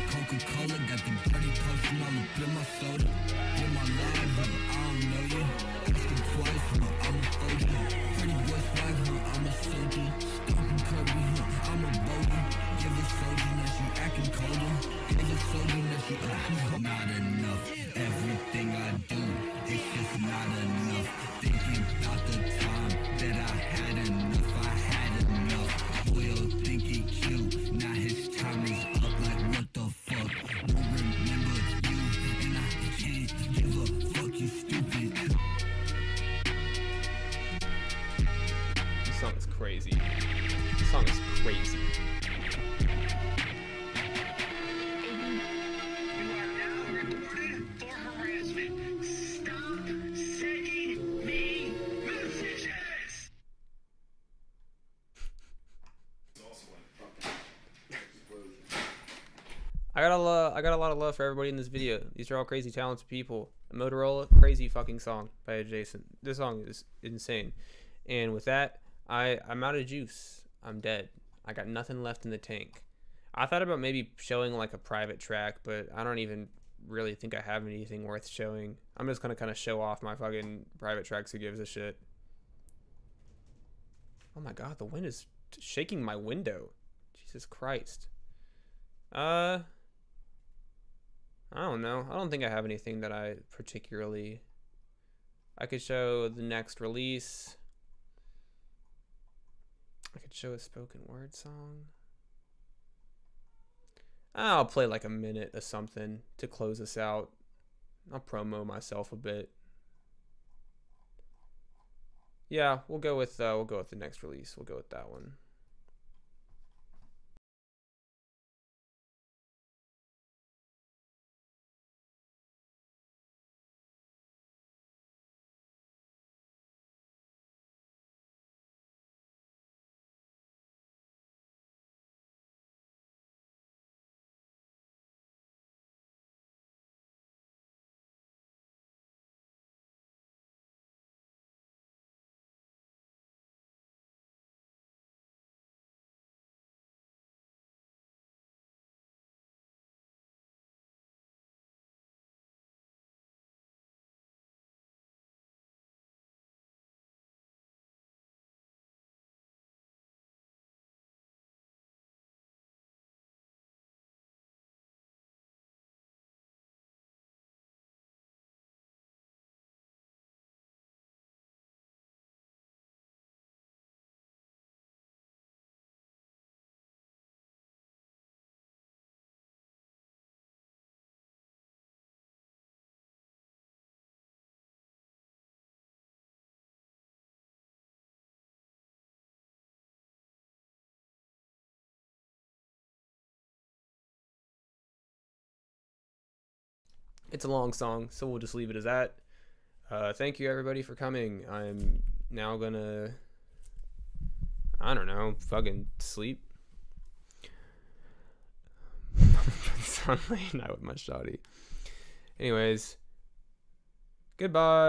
Coca-Cola, got the dirty potion all up in my soda. In my line, I don't know you. Asking twice, I'm a soldier. Pretty boy swag, I'm a soldier. Stomping Kirby, I'm a boulder. Give a soldier, now she acting colder. Give a soldier, now she acting not enough. Everything I do, it's just not enough. Thinking about the time that I had enough. I had enough. Will think he cute, now his time is up. Like what the fuck? Won't remember you, and I can't give a fuck. You stupid. This song is crazy. This song is crazy. I got a lot of love for everybody in this video. These are all crazy talented people. Motorola, crazy fucking song by Adjacent. This song is insane. And with that, I'm out of juice. I'm dead. I got nothing left in the tank. I thought about maybe showing like a private track, but I don't even really think I have anything worth showing. I'm just gonna kind of show off my fucking private tracks. Who gives a shit? Oh my god, the wind is shaking my window. Jesus Christ. I don't know. I don't think I have anything that I particularly... I could show the next release. I could show a spoken word song. I'll play like a minute of something to close us out. I'll promo myself a bit. Yeah, we'll go with the next release. We'll go with that one. It's a long song, so we'll just leave it as that. Thank you everybody for coming. I'm now gonna, I don't know, fucking sleep. It's on late night with my shawty. Anyways, goodbye.